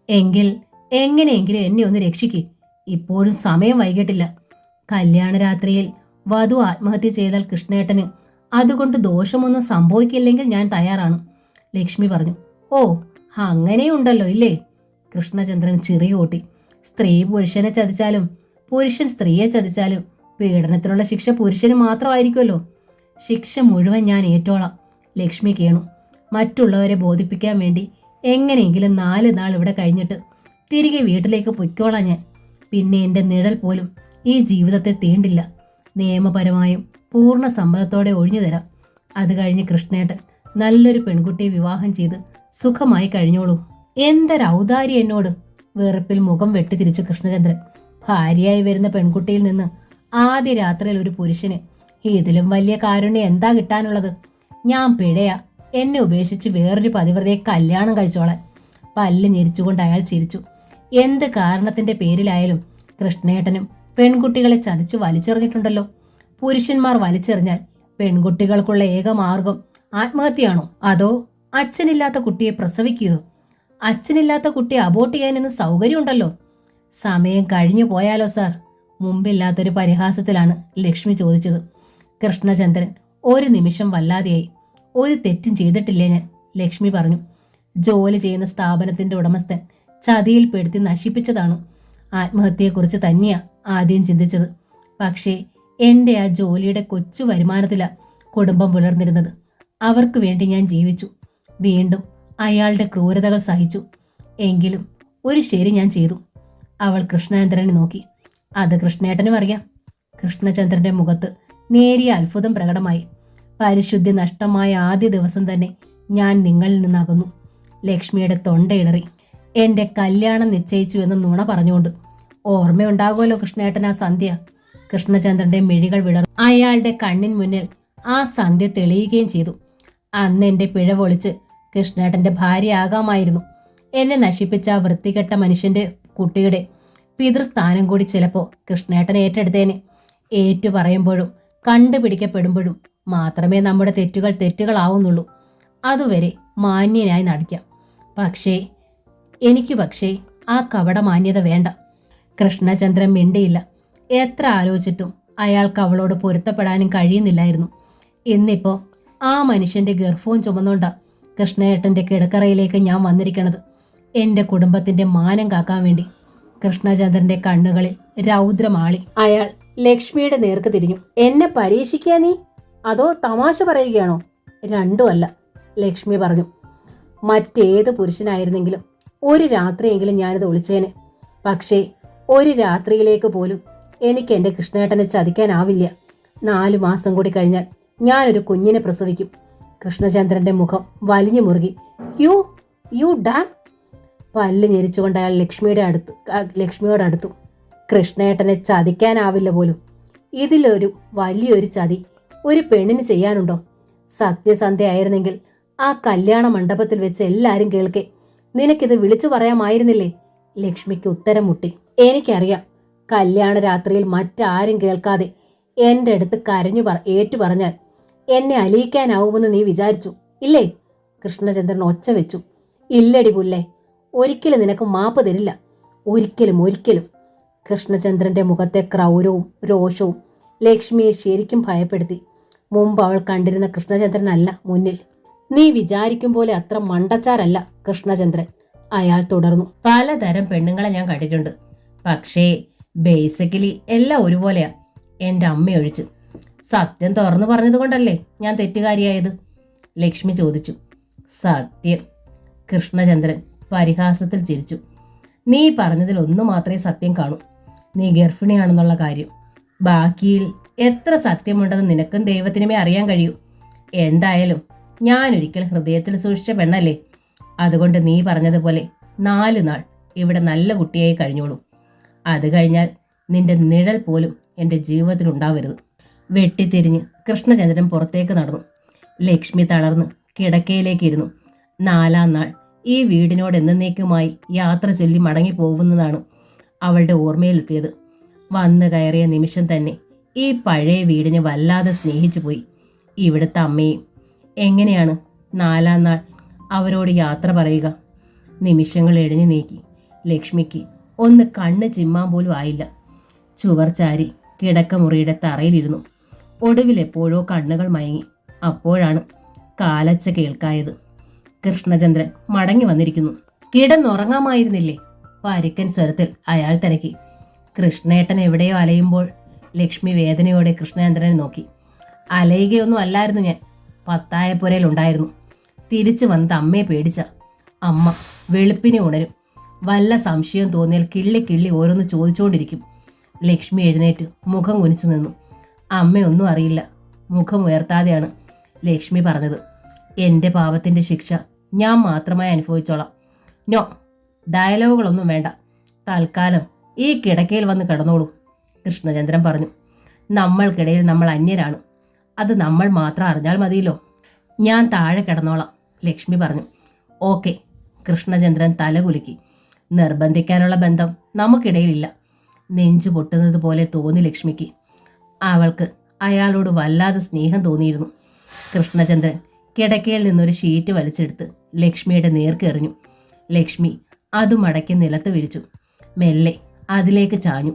എങ്കിൽ എങ്ങനെയെങ്കിലും എന്നെ ഒന്ന് രക്ഷിക്ക്. ഇപ്പോഴും സമയം വൈകിട്ടില്ല. കല്യാണ രാത്രിയിൽ വധു ആത്മഹത്യ ചെയ്താൽ കൃഷ്ണേട്ടന് അതുകൊണ്ട് ദോഷമൊന്നും സംഭവിക്കില്ലെങ്കിൽ ഞാൻ തയ്യാറാണ്, ലക്ഷ്മി പറഞ്ഞു. ഓ, അങ്ങനെയുണ്ടല്ലോ ഇല്ലേ? കൃഷ്ണചന്ദ്രൻ ചിറികൂട്ടി. സ്ത്രീ പുരുഷനെ ചതിച്ചാലും പുരുഷൻ സ്ത്രീയെ ചതിച്ചാലും പീഡനത്തിനുള്ള ശിക്ഷ പുരുഷന് മാത്രമായിരിക്കുമല്ലോ. ശിക്ഷ മുഴുവൻ ഞാൻ ഏറ്റോളാം, ലക്ഷ്മി കേണു. മറ്റുള്ളവരെ ബോധിപ്പിക്കാൻ വേണ്ടി എങ്ങനെയെങ്കിലും 4 നാൾ ഇവിടെ കഴിഞ്ഞിട്ട് തിരികെ വീട്ടിലേക്ക് പൊയ്ക്കോളാം ഞാൻ. പിന്നെ എൻ്റെ നിഴൽ പോലും ഈ ജീവിതത്തെ തീണ്ടില്ല. നിയമപരമായും പൂർണ്ണ സമ്മതത്തോടെ ഒഴിഞ്ഞു തരാം. അത് കഴിഞ്ഞ് കൃഷ്ണേട്ടൻ നല്ലൊരു പെൺകുട്ടിയെ വിവാഹം ചെയ്ത് സുഖമായി കഴിഞ്ഞോളൂ. എന്തൊരൗദാര്യം എന്നോട്! വെറുപ്പിൽ മുഖം വെട്ടിത്തിരിച്ചു കൃഷ്ണചന്ദ്രൻ. ഭാര്യയായി വരുന്ന പെൺകുട്ടിയിൽ നിന്ന് ആദ്യ രാത്രിയിൽ ഒരു പുരുഷന് ഇതിലും വലിയ കാരുണ്യം എന്താ കിട്ടാനുള്ളത്? ഞാൻ പിഴയാ. എന്നെ ഉപേക്ഷിച്ച് വേറൊരു പതിവ്രതയെ കല്യാണം കഴിച്ചോളാൻ. പല്ല് ഞെരിച്ചുകൊണ്ട് അയാൾ ചിരിച്ചു. എന്ത് കാരണത്തിന്റെ പേരിലായാലും കൃഷ്ണേട്ടനും പെൺകുട്ടികളെ ചതിച്ച് വലിച്ചെറിഞ്ഞിട്ടുണ്ടല്ലോ. പുരുഷന്മാർ വലിച്ചെറിഞ്ഞാൽ പെൺകുട്ടികൾക്കുള്ള ഏക മാർഗം ആത്മഹത്യയാണോ? അതോ അച്ഛനില്ലാത്ത കുട്ടിയെ പ്രസവിക്കുകയോ? അച്ഛനില്ലാത്ത കുട്ടിയെ അബോർട്ട് ചെയ്യാനെന്ന് സൗകര്യമുണ്ടല്ലോ. സമയം കഴിഞ്ഞു പോയാലോ സാർ? മുമ്പില്ലാത്തൊരു പരിഹാസത്തിലാണ് ലക്ഷ്മി ചോദിച്ചത്. കൃഷ്ണചന്ദ്രൻ ഒരു നിമിഷം വല്ലാതെയായി. ഒരു തെറ്റും ചെയ്തിട്ടില്ലേ ഞാൻ, ലക്ഷ്മി പറഞ്ഞു. ജോലി ചെയ്യുന്ന സ്ഥാപനത്തിന്റെ ഉടമസ്ഥൻ ചതിയിൽപ്പെടുത്തി നശിപ്പിച്ചതാണ്. ആത്മഹത്യയെക്കുറിച്ച് തന്നെയാ ആദ്യം ചിന്തിച്ചത്. പക്ഷേ എൻ്റെ ആ ജോലിയുടെ കൊച്ചു വരുമാനത്തിലാ കുടുംബം പുലർന്നിരുന്നത്. അവർക്ക് വേണ്ടി ഞാൻ ജീവിച്ചു. വീണ്ടും അയാളുടെ ക്രൂരതകൾ സഹിച്ചു. എങ്കിലും ഒരു ശരി ഞാൻ ചെയ്തു. അവൾ കൃഷ്ണചന്ദ്രനെ നോക്കി. അത് കൃഷ്ണേട്ടനും അറിയാം. കൃഷ്ണചന്ദ്രന്റെ മുഖത്ത് നേരിയ അത്ഭുതം പ്രകടമായി. പരിശുദ്ധി നഷ്ടമായ ആദ്യ ദിവസം തന്നെ ഞാൻ നിങ്ങളിൽ നിന്നകന്നു. ലക്ഷ്മിയുടെ തൊണ്ടയിടറി. എന്റെ കല്യാണം നിശ്ചയിച്ചു എന്ന് നുണ പറഞ്ഞുകൊണ്ട്. ഓർമ്മയുണ്ടാകുമല്ലോ കൃഷ്ണേട്ടൻ ആ സന്ധ്യ? കൃഷ്ണചന്ദ്രന്റെ മിഴികൾ വിടർന്നു. അയാളുടെ കണ്ണിൻ മുന്നിൽ ആ സന്ധ്യ തെളിയുകയും ചെയ്തു. അന്ന് എന്റെ പിഴവൊളിച്ച് കൃഷ്ണേട്ടന്റെ ഭാര്യയാകാമായിരുന്നു. എന്നെ നശിപ്പിച്ച ആ വൃത്തികെട്ട മനുഷ്യന്റെ കുട്ടിയുടെ പിതൃസ്ഥാനം കൂടി ചിലപ്പോ കൃഷ്ണേട്ടൻ ഏറ്റെടുത്തേനെ. ഏറ്റു പറയുമ്പോഴും കണ്ടുപിടിക്കപ്പെടുമ്പോഴും മാത്രമേ നമ്മുടെ തെറ്റുകൾ തെറ്റുകളാവുന്നുള്ളൂ. അതുവരെ മാന്യനായി നടിക്കാം. പക്ഷേ ആ കപട മാന്യത വേണ്ട. കൃഷ്ണചന്ദ്രൻ മിണ്ടിയില്ല. എത്ര ആലോചിച്ചിട്ടും അയാൾക്ക് അവളോട് പൊരുത്തപ്പെടാനും കഴിയുന്നില്ലായിരുന്നു. ഇന്നിപ്പോ ആ മനുഷ്യന്റെ ഗർഭവും ചുമന്നുകൊണ്ടാ കൃഷ്ണേട്ടന്റെ കിടക്കറയിലേക്ക് ഞാൻ വന്നിരിക്കണത്. എന്റെ കുടുംബത്തിന്റെ മാനം കാക്കാൻ വേണ്ടി. കൃഷ്ണചന്ദ്രന്റെ കണ്ണുകളിൽ രൗദ്രമാളി. അയാൾ ലക്ഷ്മിയുടെ നേർക്ക് തിരിഞ്ഞു. എന്നെ പരീക്ഷിക്കാ നീ? അതോ തമാശ പറയുകയാണോ? രണ്ടുമല്ല, ലക്ഷ്മി പറഞ്ഞു. മറ്റേത് പുരുഷനായിരുന്നെങ്കിലും ഒരു രാത്രിയെങ്കിലും ഞാനിത് ഒളിച്ചേനെ. പക്ഷേ ഒരു രാത്രിയിലേക്ക് പോലും എനിക്ക് എൻ്റെ കൃഷ്ണേട്ടനെ ചതിക്കാനാവില്ല. 4 മാസം കൂടി കഴിഞ്ഞാൽ ഞാനൊരു കുഞ്ഞിനെ പ്രസവിക്കും. കൃഷ്ണചന്ദ്രന്റെ മുഖം വലിഞ്ഞു മുറുകി. You damn! പല്ല് ഞെരിച്ചുകൊണ്ട് അയാൾ ലക്ഷ്മിയോടടുത്തു. കൃഷ്ണേട്ടനെ ചതിക്കാനാവില്ല പോലും. ഇതിലൊരു വലിയൊരു ചതി ഒരു പെണ്ണിന് ചെയ്യാനുണ്ടോ? സത്യസന്ധയായിരുന്നെങ്കിൽ ആ കല്യാണ മണ്ഡപത്തിൽ വെച്ച് എല്ലാരും കേൾക്കെ നിനക്കിത് വിളിച്ചു പറയാമായിരുന്നില്ലേ? ലക്ഷ്മിക്ക് ഉത്തരം മുട്ടി. എനിക്കറിയാം, കല്യാണ രാത്രിയിൽ മറ്റാരും കേൾക്കാതെ എൻ്റെ അടുത്ത് കരഞ്ഞു ഏറ്റു പറഞ്ഞാൽ എന്നെ അലിയിക്കാനാവുമെന്ന് നീ വിചാരിച്ചു ഇല്ലേ? കൃഷ്ണചന്ദ്രൻ ഒച്ച വെച്ചു. ഇല്ലടി പുല്ലേ, ഒരിക്കലും നിനക്ക് മാപ്പ് തരില്ല. ഒരിക്കലും ഒരിക്കലും. കൃഷ്ണചന്ദ്രന്റെ മുഖത്തെ ക്രൗരവും രോഷവും ലക്ഷ്മിയെ ശരിക്കും ഭയപ്പെടുത്തി. മുമ്പ് അവൾ കണ്ടിരുന്ന കൃഷ്ണചന്ദ്രനല്ല മുന്നിൽ. നീ വിചാരിക്കും പോലെ അത്ര മണ്ടച്ചാരല്ല കൃഷ്ണചന്ദ്രൻ, അയാൾ തുടർന്നു. പലതരം പെണ്ണുങ്ങളെ ഞാൻ കണ്ടിട്ടുണ്ട്, പക്ഷേ ബേസിക്കലി എല്ലാം ഒരുപോലെയാ, എൻ്റെ അമ്മയൊഴിച്ച്. സത്യം തുറന്നു പറഞ്ഞത് കൊണ്ടല്ലേ ഞാൻ തെറ്റുകാരിയായത്? ലക്ഷ്മി ചോദിച്ചു. സത്യം. കൃഷ്ണചന്ദ്രൻ പരിഹാസത്തിൽ ചിരിച്ചു. നീ പറഞ്ഞതിൽ ഒന്നു മാത്രമേ സത്യം കാണൂ, നീ ഗർഭിണിയാണെന്നുള്ള കാര്യം. ബാക്കിയിൽ എത്ര സത്യമുണ്ടെന്ന് നിനക്കും ദൈവത്തിനുമേ അറിയാൻ കഴിയൂ. എന്തായാലും ഞാനൊരിക്കൽ ഹൃദയത്തിൽ സൂക്ഷിച്ച പെണ്ണല്ലേ, അതുകൊണ്ട് നീ പറഞ്ഞതുപോലെ 4 നാൾ ഇവിടെ നല്ല കുട്ടിയായി കഴിഞ്ഞോളൂ. അത് കഴിഞ്ഞാൽ നിന്റെ നിഴൽ പോലും എൻ്റെ ജീവിതത്തിലുണ്ടാവരുത്. വെട്ടിത്തിരിഞ്ഞ് കൃഷ്ണചന്ദ്രൻ പുറത്തേക്ക് നടന്നു. ലക്ഷ്മി തളർന്ന് കിടക്കയിലേക്ക് ഇരുന്നു. 4-ാം നാൾ ഈ വീടിനോട് എന്നേക്കുമായി യാത്ര ചൊല്ലി മടങ്ങി പോകുന്നതാണ് അവളുടെ ഓർമ്മയിലെത്തിയത്. വന്നു കയറിയ നിമിഷം തന്നെ ഈ പഴയ വീടിനെ വല്ലാതെ സ്നേഹിച്ചു പോയി. ഇവിടുത്തെ അമ്മയും. എങ്ങനെയാണ് 4-ാം നാൾ അവരോട് യാത്ര പറയുക? നിമിഷങ്ങൾ എഴിഞ്ഞു നീക്കി ലക്ഷ്മിക്ക് ഒന്ന് കണ്ണ് ചിമ്മാൻ പോലും ആയില്ല. ചുവർ ചാരി കിടക്കമുറിയുടെ തറയിലിരുന്നു. ഒടുവിൽ എപ്പോഴോ കണ്ണുകൾ മയങ്ങി. അപ്പോഴാണ് കാലച്ച കേൾക്കായത്. കൃഷ്ണചന്ദ്രൻ മടങ്ങി വന്നിരിക്കുന്നു. കിടന്നുറങ്ങാമായിരുന്നില്ലേ? പരുക്കൻ സ്വരത്തിൽ അയാൾ തിരക്കി. കൃഷ്ണേട്ടൻ എവിടെയോ അലയുമ്പോൾ ലക്ഷ്മി വേദനയോടെ കൃഷ്ണചന്ദ്രനെ നോക്കി. അലയുകയൊന്നും അല്ലായിരുന്നു ഞാൻ, പത്തായപ്പുരയിലുണ്ടായിരുന്നു. തിരിച്ചു വന്നത് അമ്മയെ പേടിച്ച. അമ്മ വെളുപ്പിനെ ഉണരും. വല്ല സംശയം തോന്നിയാൽ കിള്ളി കിള്ളി ഓരോന്ന് ചോദിച്ചുകൊണ്ടിരിക്കും. ലക്ഷ്മി എഴുന്നേറ്റ് മുഖം കുനിച്ചു നിന്നു. അമ്മയൊന്നും അറിയില്ല. മുഖം ഉയർത്താതെയാണ് ലക്ഷ്മി പറഞ്ഞത്. എൻ്റെ പാപത്തിൻ്റെ ശിക്ഷ ഞാൻ മാത്രമായി അനുഭവിച്ചോളാം. നോ, ഡയലോഗുകളൊന്നും വേണ്ട. തൽക്കാലം ഈ കിടക്കയിൽ വന്ന് കിടന്നോളൂ, കൃഷ്ണചന്ദ്രൻ പറഞ്ഞു. നമ്മൾക്കിടയിൽ നമ്മൾ അന്യരാണ്, അത് നമ്മൾ മാത്രം അറിഞ്ഞാൽ മതിയല്ലോ. ഞാൻ താഴെ കിടന്നോളാം, ലക്ഷ്മി പറഞ്ഞു. ഓക്കെ, കൃഷ്ണചന്ദ്രൻ തലകുലുക്കി. നിർബന്ധിക്കാനുള്ള ബന്ധം നമുക്കിടയിലില്ല. നെഞ്ചു പൊട്ടുന്നത് പോലെ തോന്നി ലക്ഷ്മിക്ക്. അവൾക്ക് അയാളോട് വല്ലാതെ സ്നേഹം തോന്നിയിരുന്നു. കൃഷ്ണചന്ദ്രൻ കിടക്കയിൽ നിന്നൊരു ഷീറ്റ് വലിച്ചെടുത്ത് ലക്ഷ്മിയുടെ നേർക്ക് എറിഞ്ഞു. ലക്ഷ്മി അത് മടക്കി നിലത്ത് വിരിച്ചു. മെല്ലെ അതിലേക്ക് ചാഞ്ഞു.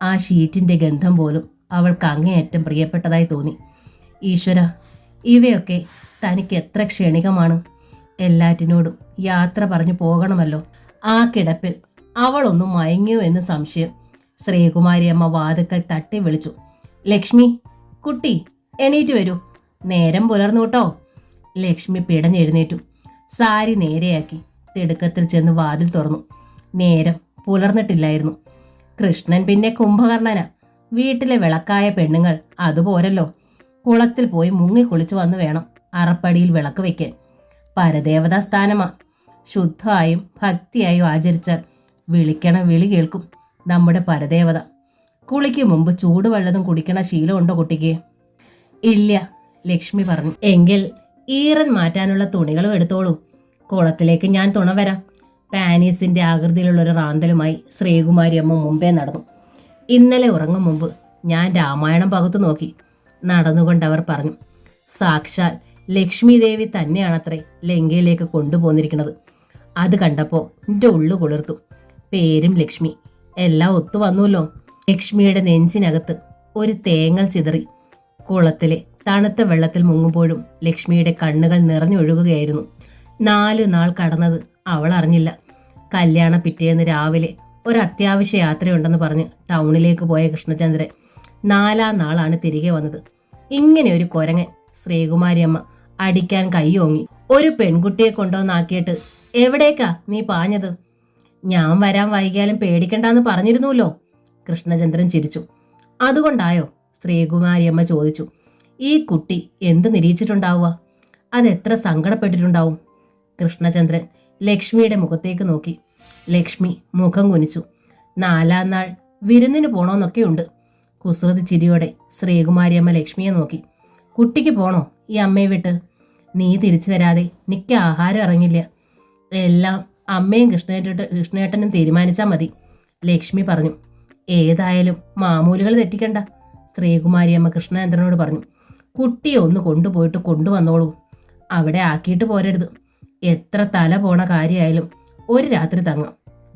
ആ ഷീറ്റിൻ്റെ ഗന്ധം പോലും അവൾക്ക് അങ്ങേയറ്റം പ്രിയപ്പെട്ടതായി തോന്നി. ഈശ്വര, ഇവയൊക്കെ തനിക്ക് എത്ര ക്ഷണികമാണ്. എല്ലാറ്റിനോടും യാത്ര പറഞ്ഞു പോകണമല്ലോ. ആ കിടപ്പിൽ അവളൊന്നും മയങ്ങിയോ എന്ന് സംശയം. ശ്രീകുമാരി അമ്മ വാതുക്കൽ തട്ടി വിളിച്ചു. ലക്ഷ്മി, കുട്ടി എണീറ്റ് വരൂ, നേരം പുലർന്നു കേട്ടോ. ലക്ഷ്മി പിടഞ്ഞെഴുന്നേറ്റു. സാരി നേരെയാക്കി തിടുക്കത്തിൽ ചെന്ന് വാതിൽ തുറന്നു. നേരം പുലർന്നിട്ടില്ലായിരുന്നു. കൃഷ്ണൻ പിന്നെ കുംഭകർണന. വീട്ടിലെ വിളക്കായ പെണ്ണുങ്ങൾ അതുപോരല്ലോ. കുളത്തിൽ പോയി മുങ്ങിക്കുളിച്ചു വന്ന് വേണം അറപ്പടിയിൽ വിളക്ക് വയ്ക്കാൻ. പരദേവതാ സ്ഥാനമാ. ശുദ്ധമായും ഭക്തിയായും ആചരിച്ചാൽ വിളിക്കണ വിളി കേൾക്കും നമ്മുടെ പരദേവത. കുളിക്ക് മുമ്പ് ചൂടുവെള്ളതും കുടിക്കണ ശീലമുണ്ടോ കുട്ടിക്ക്? ഇല്ല, ലക്ഷ്മി പറഞ്ഞു. എങ്കിൽ ഈറൻ മാറ്റാനുള്ള തുണികളും എടുത്തോളൂ. കുളത്തിലേക്ക് ഞാൻ തുണ വരാം. പാനീസിന്റെ ആകൃതിയിലുള്ളൊരു റാന്തലുമായി ശ്രീകുമാരി അമ്മ മുമ്പേ നടന്നു. ഇന്നലെ ഉറങ്ങും മുമ്പ് ഞാൻ രാമായണം പകുത്തു നോക്കി, നടന്നുകൊണ്ടവർ പറഞ്ഞു. സാക്ഷാൽ ലക്ഷ്മി ദേവി തന്നെയാണത്രേ ലങ്കയിലേക്ക് കൊണ്ടുപോന്നിരിക്കുന്നത്. അത് കണ്ടപ്പോൾ എൻ്റെ ഉള്ളു കുളിർത്തു. പേരും ലക്ഷ്മി, എല്ലാം ഒത്തു വന്നുല്ലോ. ലക്ഷ്മിയുടെ നെഞ്ചിനകത്ത് ഒരു തേങ്ങൽ ചിതറി. കുളത്തിലെ തണുത്ത വെള്ളത്തിൽ മുങ്ങുമ്പോഴും ലക്ഷ്മിയുടെ കണ്ണുകൾ നിറഞ്ഞൊഴുകുകയായിരുന്നു. 4 നാൾ കടന്നത് അവൾ അറിഞ്ഞില്ല. കല്യാണ പിറ്റേന്ന് രാവിലെ ഒരു അത്യാവശ്യ യാത്രയുണ്ടെന്ന് പറഞ്ഞ് ടൗണിലേക്ക് പോയ കൃഷ്ണചന്ദ്രൻ 4-ാം നാളാണ് തിരികെ വന്നത്. ഇങ്ങനെ ഒരു കൊരങ്ങൻ ശ്രീകുമാരി അമ്മ അടിക്കാൻ കൈയോങ്ങി. ഒരു പെൺകുട്ടിയെ കൊണ്ടുവന്നാക്കിയിട്ട് എവിടേക്കാ നീ പാഞ്ഞത്? ഞാൻ വരാൻ വൈകിയാലും പേടിക്കണ്ടെന്ന് പറഞ്ഞിരുന്നുല്ലോ. കൃഷ്ണചന്ദ്രൻ ചിരിച്ചു. അതുകൊണ്ടായോ? ശ്രീകുമാരി അമ്മ ചോദിച്ചു. ഈ കുട്ടി എന്ത് നിരീക്ഷിച്ചിട്ടുണ്ടാവുക? അതെത്ര സങ്കടപ്പെട്ടിട്ടുണ്ടാവും? കൃഷ്ണചന്ദ്രൻ ലക്ഷ്മിയുടെ മുഖത്തേക്ക് നോക്കി. ലക്ഷ്മി മുഖം കുനിച്ചു. 4-ാം നാൾ വിരുന്നിന് പോണോന്നൊക്കെയുണ്ട്. കുസൃതി ചിരിയോടെ ശ്രീകുമാരി അമ്മ ലക്ഷ്മിയെ നോക്കി. കുട്ടിക്ക് പോണോ ഈ അമ്മയെ വിട്ട്? നീ തിരിച്ചു വരാതെ നിക്ക് ആഹാരം ഇറങ്ങില്ല. എല്ലാം അമ്മയും കൃഷ്ണേട്ടനും തീരുമാനിച്ചാൽ മതി, ലക്ഷ്മി പറഞ്ഞു. ഏതായാലും മാമൂലുകൾ തെറ്റിക്കണ്ട, ശ്രീകുമാരി അമ്മ കൃഷ്ണേന്ദ്രനോട് പറഞ്ഞു. കുട്ടിയെ ഒന്ന് കൊണ്ടുപോയിട്ട് കൊണ്ടുവന്നോളൂ. അവിടെ ആക്കിയിട്ട് പോരരുത്. എത്ര തല പോണ കാര്യമായാലും ഒരു രാത്രി തങ്ങാം.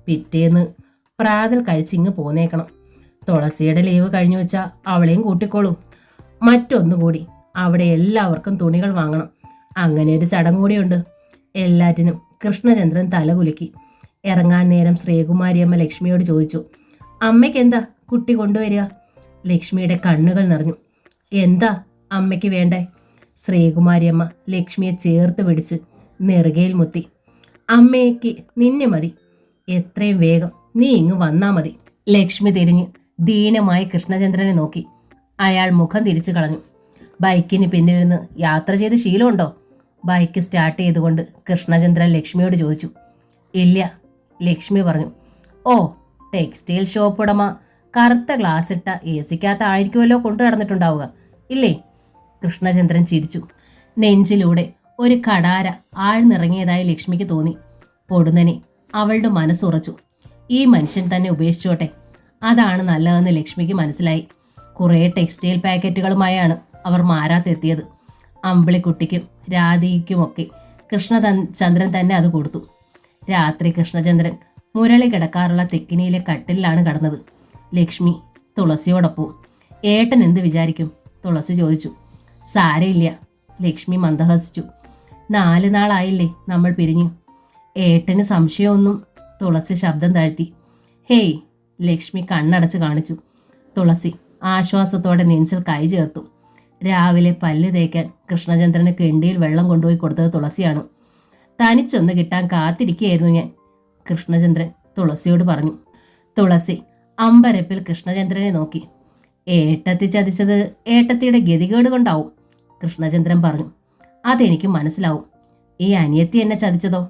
പിറ്റേന്ന് പ്രാതൽ കഴിച്ചിങ്ങ് പോന്നേക്കണം. തുളസിയുടെ ലീവ് കഴിഞ്ഞു വെച്ചാൽ അവളെയും കൂട്ടിക്കോളൂ. മറ്റൊന്നുകൂടി, അവിടെ എല്ലാവർക്കും തുണികൾ വാങ്ങണം. അങ്ങനെ ഒരു ചടങ്ങ് കൂടിയുണ്ട്. എല്ലാറ്റിനും കൃഷ്ണചന്ദ്രൻ തലകുലുക്കി. ഇറങ്ങാൻ നേരം ശ്രീകുമാരിയമ്മ ലക്ഷ്മിയോട് ചോദിച്ചു, അമ്മയ്ക്ക് എന്താ കുട്ടി കൊണ്ടുവരിക? ലക്ഷ്മിയുടെ കണ്ണുകൾ നിറഞ്ഞു. എന്താ അമ്മയ്ക്ക് വേണ്ടേ? ശ്രീകുമാരിയമ്മ ലക്ഷ്മിയെ ചേർത്ത് പിടിച്ച് നെറുകയിൽ മുത്തി. അമ്മയ്ക്ക് നിന്നെ മതി. എത്രയും വേഗം നീ ഇങ്ങ് വന്നാ മതി. ലക്ഷ്മി തിരിഞ്ഞ് ദീനമായി കൃഷ്ണചന്ദ്രനെ നോക്കി. അയാൾ മുഖം തിരിച്ചു കളഞ്ഞു. ബൈക്കിന് പിന്നിൽ നിന്ന് യാത്ര ചെയ്ത് ശീലമുണ്ടോ? ബൈക്ക് സ്റ്റാർട്ട് ചെയ്തുകൊണ്ട് കൃഷ്ണചന്ദ്രൻ ലക്ഷ്മിയോട് ചോദിച്ചു. ഇല്ല, ലക്ഷ്മി പറഞ്ഞു. ഓ, ടെക്സ്റ്റൈൽ ഷോപ്പ് ഉടമ കറുത്ത ഗ്ലാസ് ഇട്ട AC-ക്കകത്ത് ആയിരിക്കുമല്ലോ കൊണ്ടു നടന്നിട്ടുണ്ടാവുക, ഇല്ലേ? കൃഷ്ണചന്ദ്രൻ ചിരിച്ചു. നെഞ്ചിലൂടെ ഒരു കടാര ആഴ്ന്നിറങ്ങിയതായി ലക്ഷ്മിക്ക് തോന്നി. പൊടുന്നനെ അവളുടെ മനസ്സുറച്ചു. ഈ മനുഷ്യൻ തന്നെ ഉപേക്ഷിച്ചോട്ടെ, അതാണ് നല്ലതെന്ന് ലക്ഷ്മിക്ക് മനസ്സിലായി. കുറേ ടെക്സ്റ്റൈൽ പാക്കറ്റുകളുമായാണ് അവർ മാരാത്തെത്തിയത്. അമ്പിളിക്കുട്ടിക്കും രാധിക്കുമൊക്കെ കൃഷ്ണചന്ദ്രൻ തന്നെ അത് കൊടുത്തു. രാത്രി കൃഷ്ണചന്ദ്രൻ മുരളി കിടക്കാറുള്ള തെക്കിനിയിലെ കട്ടിലാണ് കടന്നത്. ലക്ഷ്മി തുളസിയോടൊപ്പം. ഏട്ടൻ എന്ത് വിചാരിക്കും? തുളസി ചോദിച്ചു. സാരയില്ല, ലക്ഷ്മി മന്ദഹസിച്ചു. 4 നാളായില്ലേ നമ്മൾ പിരിഞ്ഞു. ഏട്ടന് സംശയമൊന്നും? തുളസി ശബ്ദം താഴ്ത്തി. ഹേയ്, ലക്ഷ്മി കണ്ണടച്ച് കാണിച്ചു. തുളസി ആശ്വാസത്തോടെ നെഞ്ചിൽ കൈ ചേർത്തു. രാവിലെ പല്ല് തേക്കാൻ കൃഷ്ണചന്ദ്രന് കിണ്ടിയിൽ വെള്ളം കൊണ്ടുപോയി കൊടുത്തത് തുളസിയാണ്. തനിച്ചൊന്ന് കിട്ടാൻ കാത്തിരിക്കുകയായിരുന്നു ഞാൻ, കൃഷ്ണചന്ദ്രൻ തുളസിയോട് പറഞ്ഞു. തുളസി അമ്പരപ്പിൽ കൃഷ്ണചന്ദ്രനെ നോക്കി. ഏട്ടത്തി ചതിച്ചത് ഏട്ടത്തിയുടെ ഗതികേട് കൊണ്ടാവും, കൃഷ്ണചന്ദ്രൻ പറഞ്ഞു. അതെനിക്ക് മനസ്സിലാവും. ഈ അനിയത്തി എന്നെ ചതിച്ചതോ?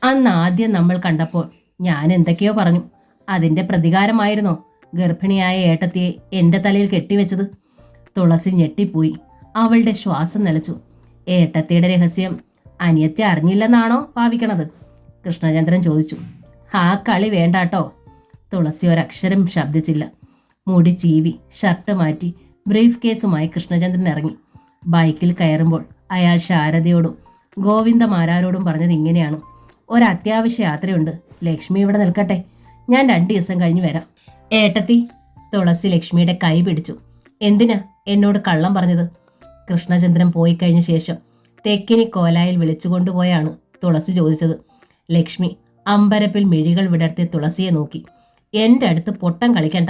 അന്ന് ആദ്യം നമ്മൾ കണ്ടപ്പോൾ ഞാൻ എന്തൊക്കെയോ പറഞ്ഞു. അതിൻ്റെ പ്രതികാരമായിരുന്നോ ഗർഭിണിയായ ഏട്ടത്തിയെ എൻ്റെ തലയിൽ കെട്ടിവെച്ചത്? തുളസി ഞെട്ടിപ്പോയി. അവളുടെ ശ്വാസം നിലച്ചു. ഏട്ടത്തിയുടെ രഹസ്യം അനിയത്തി അറിഞ്ഞില്ലെന്നാണോ ഭാവിക്കണത്? കൃഷ്ണചന്ദ്രൻ ചോദിച്ചു. ആ കളി വേണ്ടാട്ടോ. തുളസി ഒരക്ഷരം ശബ്ദിച്ചില്ല. മുടി ചീവി ഷർട്ട് മാറ്റി ബ്രീഫ് കേസുമായി കൃഷ്ണചന്ദ്രൻ ഇറങ്ങി. ബൈക്കിൽ കയറുമ്പോൾ അയാൾ ശാരദയോടും ഗോവിന്ദമാരാരോടും പറഞ്ഞത് ഇങ്ങനെയാണ്. ഒരത്യാവശ്യ യാത്രയുണ്ട്, ലക്ഷ്മി ഇവിടെ നിൽക്കട്ടെ, ഞാൻ 2 ദിവസം കഴിഞ്ഞ് വരാം. ഏട്ടത്തി, തുളസി ലക്ഷ്മിയുടെ കൈ പിടിച്ചു. എന്തിനാ എന്നോട് കള്ളം പറഞ്ഞത്? കൃഷ്ണചന്ദ്രൻ പോയി കഴിഞ്ഞ ശേഷം തെക്കിനി കോലായിൽ വിളിച്ചുകൊണ്ടുപോയാണ് തുളസി ചോദിച്ചത്. ലക്ഷ്മി അമ്പരപ്പിൽ മിഴികൾ വിടർത്തി തുളസിയെ നോക്കി. എൻ്റെ അടുത്ത് പൊട്ടം കളിക്കണ്ട,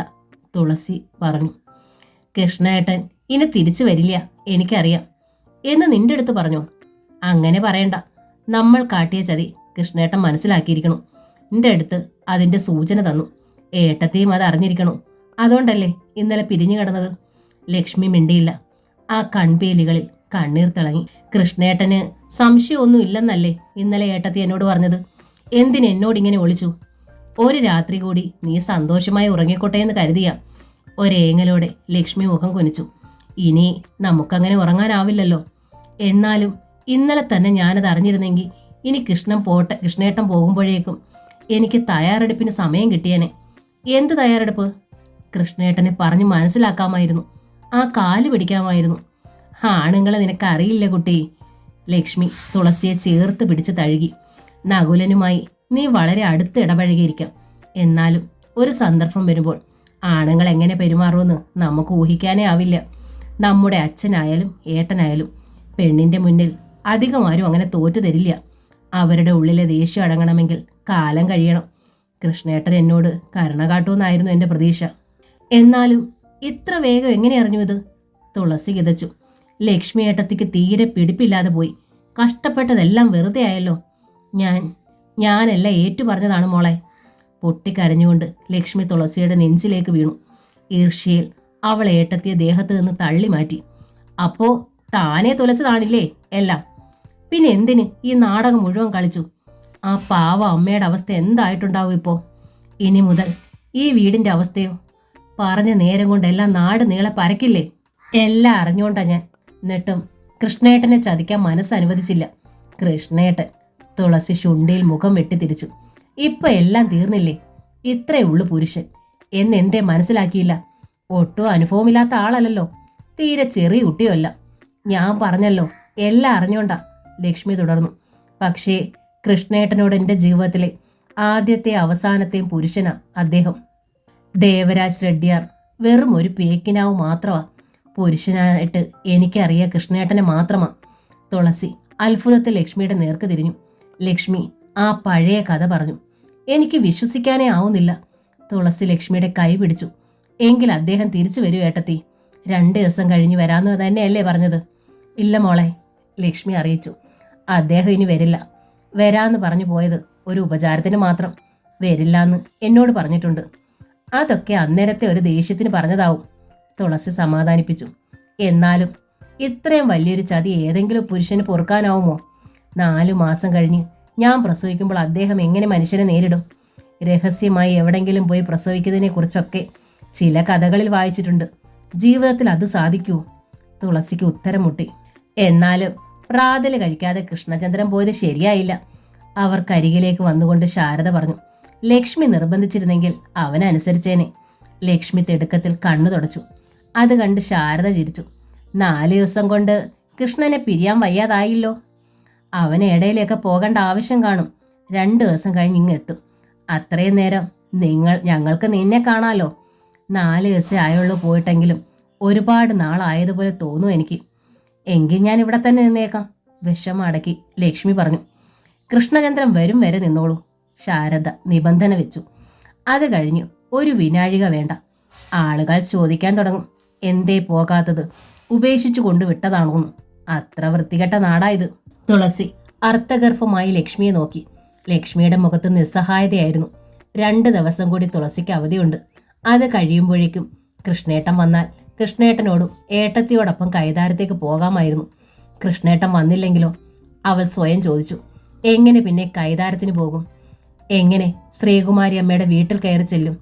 തുളസി പറഞ്ഞു. കൃഷ്ണേട്ടൻ ഇനി തിരിച്ചു വരില്ല, എനിക്കറിയാം എന്ന് നിന്റെ അടുത്ത് പറഞ്ഞോ? അങ്ങനെ പറയണ്ട. നമ്മൾ കാട്ടിയ ചതി കൃഷ്ണേട്ടൻ മനസ്സിലാക്കിയിരിക്കണു. എൻ്റെ അടുത്ത് അതിൻ്റെ സൂചന തന്നു. ഏട്ടത്തെയും അത് അറിഞ്ഞിരിക്കണു. അതുകൊണ്ടല്ലേ ഇന്നലെ പിരിഞ്ഞു കിടന്നത്. ലക്ഷ്മി മിണ്ടിയില്ല. ആ കൺപേലികളിൽ കണ്ണീർ തിളങ്ങി. കൃഷ്ണേട്ടന് സംശയമൊന്നും ഇല്ലെന്നല്ലേ ഇന്നലെ ഏട്ടത്തി എന്നോട് പറഞ്ഞത്? എന്തിനെന്നോടിങ്ങനെ ഒളിച്ചു? ഒരു രാത്രി കൂടി നീ സന്തോഷമായി ഉറങ്ങിക്കോട്ടെ എന്ന് കരുതിയാ. ഒരേങ്ങലോടെ ലക്ഷ്മി മുഖം കുനിച്ചു. ഇനി നമുക്കങ്ങനെ ഉറങ്ങാനാവില്ലല്ലോ. എന്നാലും ഇന്നലെ തന്നെ ഞാനത് അറിഞ്ഞിരുന്നെങ്കിൽ ഇനി കൃഷ്ണേട്ടൻ പോകുമ്പോഴേക്കും എനിക്ക് തയ്യാറെടുപ്പിന് സമയം കിട്ടിയേനെ. എന്ത് തയ്യാറെടുപ്പ്? കൃഷ്ണേട്ടനെ പറഞ്ഞ് മനസ്സിലാക്കാമായിരുന്നു. ആ കാല് പിടിക്കാമായിരുന്നു. ആണുങ്ങളെ നിനക്കറിയില്ല കുട്ടി. ലക്ഷ്മി തുളസിയെ ചേർത്ത് പിടിച്ച് തഴുകി. നകുലനുമായി നീ വളരെ അടുത്ത് ഇടപഴകിയിരിക്കാം. എന്നാലും ഒരു സന്ദർഭം വരുമ്പോൾ ആണുങ്ങൾ എങ്ങനെ പെരുമാറുമെന്ന് നമുക്ക് ഊഹിക്കാനേ ആവില്ല. നമ്മുടെ അച്ഛനായാലും ഏട്ടനായാലും പെണ്ണിൻ്റെ മുന്നിൽ അധികം ആരും അങ്ങനെ തോറ്റു തരില്ല. അവരുടെ ഉള്ളിലെ ദേഷ്യം അടങ്ങണമെങ്കിൽ കാലം കഴിയണം. കൃഷ്ണേട്ടൻ എന്നോട് കരുണ കാട്ടുമെന്നായിരുന്നു എൻ്റെ പ്രതീക്ഷ. എന്നാലും ഇത്ര വേഗം എങ്ങനെ അറിഞ്ഞു ഇത്? തുളസി കിതച്ചു. ലക്ഷ്മി ഏട്ടത്തിക്ക് തീരെ പിടിപ്പില്ലാതെ പോയി. കഷ്ടപ്പെട്ടതെല്ലാം വെറുതെ ആയല്ലോ. ഞാനെല്ലാം ഏറ്റു പറഞ്ഞതാണ് മോളെ. പൊട്ടിക്കരഞ്ഞുകൊണ്ട് ലക്ഷ്മി തുളസിയുടെ നെഞ്ചിലേക്ക് വീണു. ഈർഷ്യയിൽ അവൾ ഏട്ടത്തിയെ ദേഹത്ത് നിന്ന് തള്ളി മാറ്റി. അപ്പോ താനേ തുലച്ചതാണില്ലേ എല്ലാം? പിന്നെ എന്തിന് ഈ നാടകം മുഴുവൻ കളിച്ചു? ആ പാവ അമ്മയുടെ അവസ്ഥ എന്തായിട്ടുണ്ടാവും ഇപ്പോൾ? ഇനി മുതൽ ഈ വീടിൻ്റെ അവസ്ഥയോ? പറഞ്ഞ നേരം കൊണ്ടെല്ലാം നാട് നീളെ പരക്കില്ലേ? എല്ലാം അറിഞ്ഞുകൊണ്ടാ ഞാൻ. എന്നിട്ടും കൃഷ്ണേട്ടനെ ചതിക്കാൻ മനസ്സനുവദിച്ചില്ല. കൃഷ്ണേട്ടൻ. തുളസി ശുണ്ടിയിൽ മുഖം വെട്ടിത്തിരിച്ചു. ഇപ്പൊ എല്ലാം തീർന്നില്ലേ? ഇത്രേ ഉള്ളു പുരുഷൻ എന്നെന്തേ മനസ്സിലാക്കിയില്ല? ഒട്ടും അനുഭവമില്ലാത്ത ആളല്ലല്ലോ. തീരെ ചെറിയ കുട്ടിയല്ല. ഞാൻ പറഞ്ഞല്ലോ എല്ലാം അറിഞ്ഞോണ്ടാ, ലക്ഷ്മി തുടർന്നു. പക്ഷേ കൃഷ്ണേട്ടനോട് എൻ്റെ ജീവിതത്തിലെ ആദ്യത്തെ അവസാനത്തെയും പുരുഷനാ അദ്ദേഹം. ദേവരാജ് റെഡ്ഡിയാർ വെറും ഒരു പേക്കിനാവ് മാത്രമാ. പുരുഷനായിട്ട് എനിക്കറിയാം കൃഷ്ണേട്ടനെ മാത്രമാ. തുളസി അത്ഭുതത്തിൽ ലക്ഷ്മിയുടെ നേർക്ക് തിരിഞ്ഞു. ലക്ഷ്മി ആ പഴയ കഥ പറഞ്ഞു. എനിക്ക് വിശ്വസിക്കാനേ ആവുന്നില്ല. തുളസി ലക്ഷ്മിയുടെ കൈ പിടിച്ചു. എങ്കിൽ അദ്ദേഹം തിരിച്ചു വരൂ ഏട്ടത്തി. 2 ദിവസം കഴിഞ്ഞ് വരാമെന്ന് തന്നെയല്ലേ പറഞ്ഞത്? ഇല്ല മോളെ, ലക്ഷ്മി അറിയിച്ചു. അദ്ദേഹം ഇനി വരില്ല. വരാന്ന് പറഞ്ഞു പോയത് ഒരു ഉപചാരത്തിന് മാത്രം. വരില്ലാന്ന് എന്നോട് പറഞ്ഞിട്ടുണ്ട്. അതൊക്കെ അന്നേരത്തെ ഒരു ദേഷ്യത്തിന് പറഞ്ഞതാവും, തുളസി സമാധാനിപ്പിച്ചു. എന്നാലും ഇത്രയും വലിയൊരു ചതി ഏതെങ്കിലും പുരുഷന് പൊറുക്കാനാവുമോ? 4 മാസം കഴിഞ്ഞ് ഞാൻ പ്രസവിക്കുമ്പോൾ അദ്ദേഹം എങ്ങനെ മനുഷ്യനെ നേരിടും? രഹസ്യമായി എവിടെങ്കിലും പോയി പ്രസവിക്കുന്നതിനെ കുറിച്ചൊക്കെ ചില കഥകളിൽ വായിച്ചിട്ടുണ്ട്. ജീവിതത്തിൽ അത് സാധിക്കൂ? തുളസിക്ക് ഉത്തരം മുട്ടി. എന്നാലും പ്രാതല് കഴിക്കാതെ കൃഷ്ണചന്ദ്രൻ പോയത് ശരിയായില്ല. അവർക്കരികിലേക്ക് വന്നുകൊണ്ട് ശാരദ പറഞ്ഞു. ലക്ഷ്മി നിർബന്ധിച്ചിരുന്നെങ്കിൽ അവനനുസരിച്ചേനെ. ലക്ഷ്മി തിടുക്കത്തിൽ കണ്ണു തുടച്ചു. അത് കണ്ട് ശാരദ ചിരിച്ചു. 4 ദിവസം കൊണ്ട് കൃഷ്ണനെ പിരിയാൻ വയ്യാതായില്ലോ. അവന് ഇടയിലേക്ക് പോകേണ്ട ആവശ്യം കാണും. 2 ദിവസം കഴിഞ്ഞ് ഇങ്ങെത്തും. അത്രയും നേരം ഞങ്ങൾക്ക് നിന്നെ കാണാലോ. 4 ദിവസമേ ആയുള്ളൂ പോയിട്ടെങ്കിലും ഒരുപാട് നാളായതുപോലെ തോന്നും എനിക്ക്. എങ്കിൽ ഞാൻ ഇവിടെ തന്നെ നിന്നേക്കാം, വിഷമം അടക്കി ലക്ഷ്മി പറഞ്ഞു. കൃഷ്ണചന്ദ്രൻ വരും വരെ നിന്നോളൂ, ശാരദ നിബന്ധന വെച്ചു. അത് കഴിഞ്ഞു ഒരു വിനാഴിക വേണ്ട. ആളുകൾ ചോദിക്കാൻ തുടങ്ങും, എന്തേ പോകാത്തത്? ഉപേക്ഷിച്ചു കൊണ്ട് വിട്ടതാണോന്ന്. അത്ര വൃത്തികെട്ട നാടായത്. തുളസി അർത്ഥഗർഭമായി ലക്ഷ്മിയെ നോക്കി. ലക്ഷ്മിയുടെ മുഖത്ത് നിസ്സഹായതയായിരുന്നു. 2 ദിവസം കൂടി തുളസിക്ക് അവധിയുണ്ട്. അത് കഴിയുമ്പോഴേക്കും കൃഷ്ണേട്ടൻ വന്നാൽ കൃഷ്ണേട്ടനോടും ഏട്ടത്തിയോടൊപ്പം കൈതാരത്തേക്ക് പോകാമായിരുന്നു. കൃഷ്ണേട്ടൻ വന്നില്ലെങ്കിലോ? അവൾ സ്വയം ചോദിച്ചു. എങ്ങനെ പിന്നെ കൈതാരത്തിന് പോകും? എങ്ങനെ ശ്രീകുമാരി അമ്മയുടെ വീട്ടിൽ കയറി ചെല്ലും?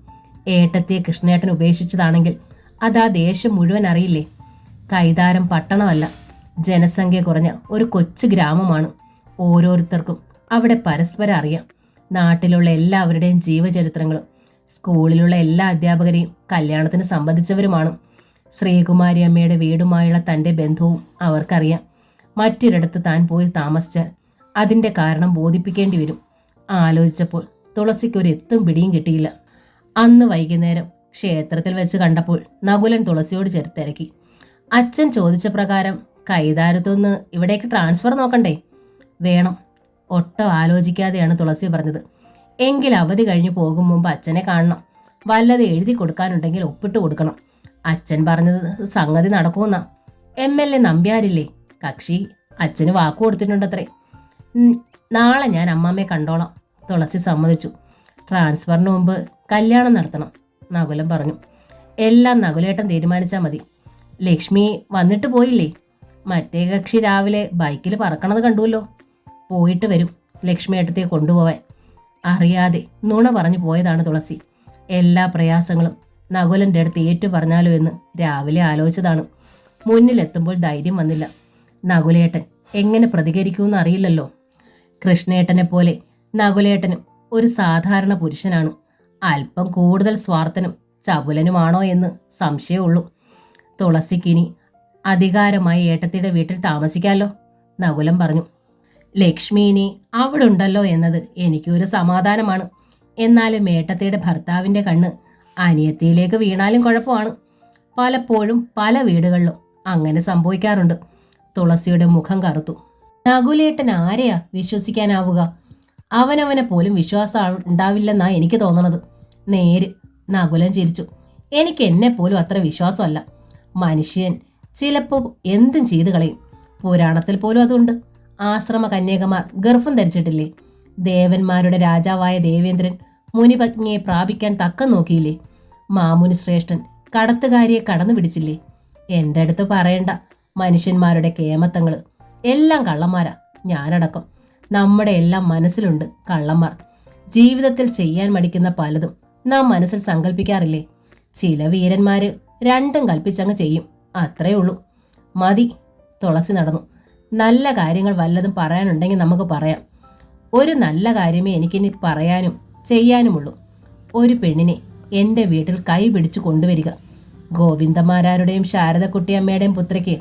ഏട്ടത്തിയെ കൃഷ്ണേട്ടൻ ഉപേക്ഷിച്ചതാണെങ്കിൽ അതാ ദേശം മുഴുവൻ അറിയില്ലേ? കൈതാരം പട്ടണമല്ല, ജനസംഖ്യ കുറഞ്ഞ ഒരു കൊച്ചു ഗ്രാമമാണ്. ഓരോരുത്തർക്കും അവിടെ പരസ്പരം അറിയാം. നാട്ടിലുള്ള എല്ലാവരുടെയും ജീവചരിത്രങ്ങളും സ്കൂളിലുള്ള എല്ലാ അധ്യാപകരെയും കല്യാണത്തിന് സംബന്ധിച്ചവരുമാണ്. ശ്രീകുമാരി അമ്മയുടെ വീടുമായുള്ള തൻ്റെ ബന്ധവും അവർക്കറിയാം. മറ്റൊരിടത്ത് താൻ പോയി താമസിച്ചാൽ അതിൻ്റെ കാരണം ബോധിപ്പിക്കേണ്ടി വരും. ആലോചിച്ചപ്പോൾ തുളസിക്കൊരു എത്തും പിടിയും കിട്ടിയില്ല. അന്ന് വൈകുന്നേരം ക്ഷേത്രത്തിൽ വെച്ച് കണ്ടപ്പോൾ നകുലൻ തുളസിയോട് തിരക്കി. അച്ഛൻ ചോദിച്ച പ്രകാരം കൈതാരത്തുനിന്ന് ഇവിടേക്ക് ട്രാൻസ്ഫർ നോക്കണ്ടേ? വേണം. ഒട്ടും ആലോചിക്കാതെയാണ് തുളസി പറഞ്ഞത്. എങ്കിൽ അവധി കഴിഞ്ഞു പോകും മുമ്പ് അച്ഛനെ കാണണം. വല്ലത് എഴുതി കൊടുക്കാനുണ്ടെങ്കിൽ ഒപ്പിട്ട് കൊടുക്കണം. അച്ഛൻ പറഞ്ഞത് സംഗതി നടക്കുമെന്നാ. MLA നമ്പ്യാരില്ലേ കക്ഷി, അച്ഛന് വാക്കു കൊടുത്തിട്ടുണ്ടത്രേ. നാളെ ഞാൻ അമ്മമ്മയെ കണ്ടോളാം, തുളസി സമ്മതിച്ചു. ട്രാൻസ്ഫറിന് മുമ്പ് കല്യാണം നടത്തണം, നകുലൻ പറഞ്ഞു. എല്ലാം നകുലേട്ടൻ തീരുമാനിച്ചാൽ മതി. ലക്ഷ്മി വന്നിട്ട് പോയില്ലേ? മറ്റേ കക്ഷി രാവിലെ ബൈക്കിൽ പറക്കണത് കണ്ടുവല്ലോ. പോയിട്ട് വരും ലക്ഷ്മി ഏട്ടത്തെ കൊണ്ടുപോവാൻ. അറിയാതെ നുണ പറഞ്ഞു പോയതാണ് തുളസി. എല്ലാ പ്രയാസങ്ങളും നകുലൻ്റെ അടുത്ത് ഏറ്റു പറഞ്ഞാലോ എന്ന് രാവിലെ ആലോചിച്ചതാണ്. മുന്നിലെത്തുമ്പോൾ ധൈര്യം വന്നില്ല. നകുലേട്ടൻ എങ്ങനെ പ്രതികരിക്കുമെന്ന് അറിയില്ലല്ലോ. കൃഷ്ണേട്ടനെ പോലെ നകുലേട്ടനും ഒരു സാധാരണ പുരുഷനാണ്. അല്പം കൂടുതൽ സ്വാർത്ഥനും ചപുലനുമാണോ എന്ന് സംശയമുള്ളൂ. തുളസിക്കിനി അധികാരമായി ഏട്ടത്തിയുടെ വീട്ടിൽ താമസിക്കാമല്ലോ, നകുലൻ പറഞ്ഞു. ലക്ഷ്മി ഇനി അവിടെ ഉണ്ടല്ലോ എന്നത് എനിക്കൊരു സമാധാനമാണ്. എന്നാലും ഏട്ടത്തിയുടെ ഭർത്താവിൻ്റെ കണ്ണ് അനിയത്തിയിലേക്ക് വീണാലും കുഴപ്പമാണ്. പലപ്പോഴും പല വീടുകളിലും അങ്ങനെ സംഭവിക്കാറുണ്ട്. തുളസിയുടെ മുഖം കറുത്തു. നകുലേട്ടൻ ആരെയാ വിശ്വസിക്കാനാവുക? അവനവനെ പോലും വിശ്വാസം ഉണ്ടാവില്ലെന്നാ എനിക്ക് തോന്നണത്. നേര്, നകുലൻ ചിരിച്ചു. എനിക്ക് എന്നെ പോലും അത്ര വിശ്വാസമല്ല. മനുഷ്യൻ ചിലപ്പോൾ എന്തും ചെയ്തു കളയും. പുരാണത്തിൽ പോലും അതുണ്ട്. ആശ്രമ കന്യകമാർ ഗർഭം ധരിച്ചിട്ടില്ലേ? ദേവന്മാരുടെ രാജാവായ ദേവേന്ദ്രൻ മുനിപത്നിയെ പ്രാപിക്കാൻ തക്കം നോക്കിയില്ലേ? മാമുനി ശ്രേഷ്ഠൻ കടത്തുകാരിയെ കടന്നു പിടിച്ചില്ലേ? എൻ്റെ അടുത്ത് പറയണ്ട മനുഷ്യന്മാരുടെ കേമത്തങ്ങൾ. എല്ലാം കള്ളന്മാരാ, ഞാനടക്കം. നമ്മുടെ എല്ലാം മനസ്സിലുണ്ട് കള്ളന്മാർ. ജീവിതത്തിൽ ചെയ്യാൻ മടിക്കുന്ന പലതും നാം മനസ്സിൽ സങ്കല്പിക്കാറില്ലേ? ചില വീരന്മാര് രണ്ടും കൽപ്പിച്ചങ്ങ് ചെയ്യും, അത്രേ ഉള്ളൂ. മതി. തുളസി നടന്നു. നല്ല കാര്യങ്ങൾ വല്ലതും പറയാനുണ്ടെങ്കിൽ നമുക്ക് പറയാം. ഒരു നല്ല കാര്യമേ എനിക്കിനി പറയാനും ചെയ്യാനുമുള്ളൂ. ഒരു പെണ്ണിനെ എൻ്റെ വീട്ടിൽ കൈ പിടിച്ചു കൊണ്ടുവരിക. ഗോവിന്ദമാരാരുടെയും ശാരദക്കുട്ടിയമ്മയുടെയും പുത്രിക്ക്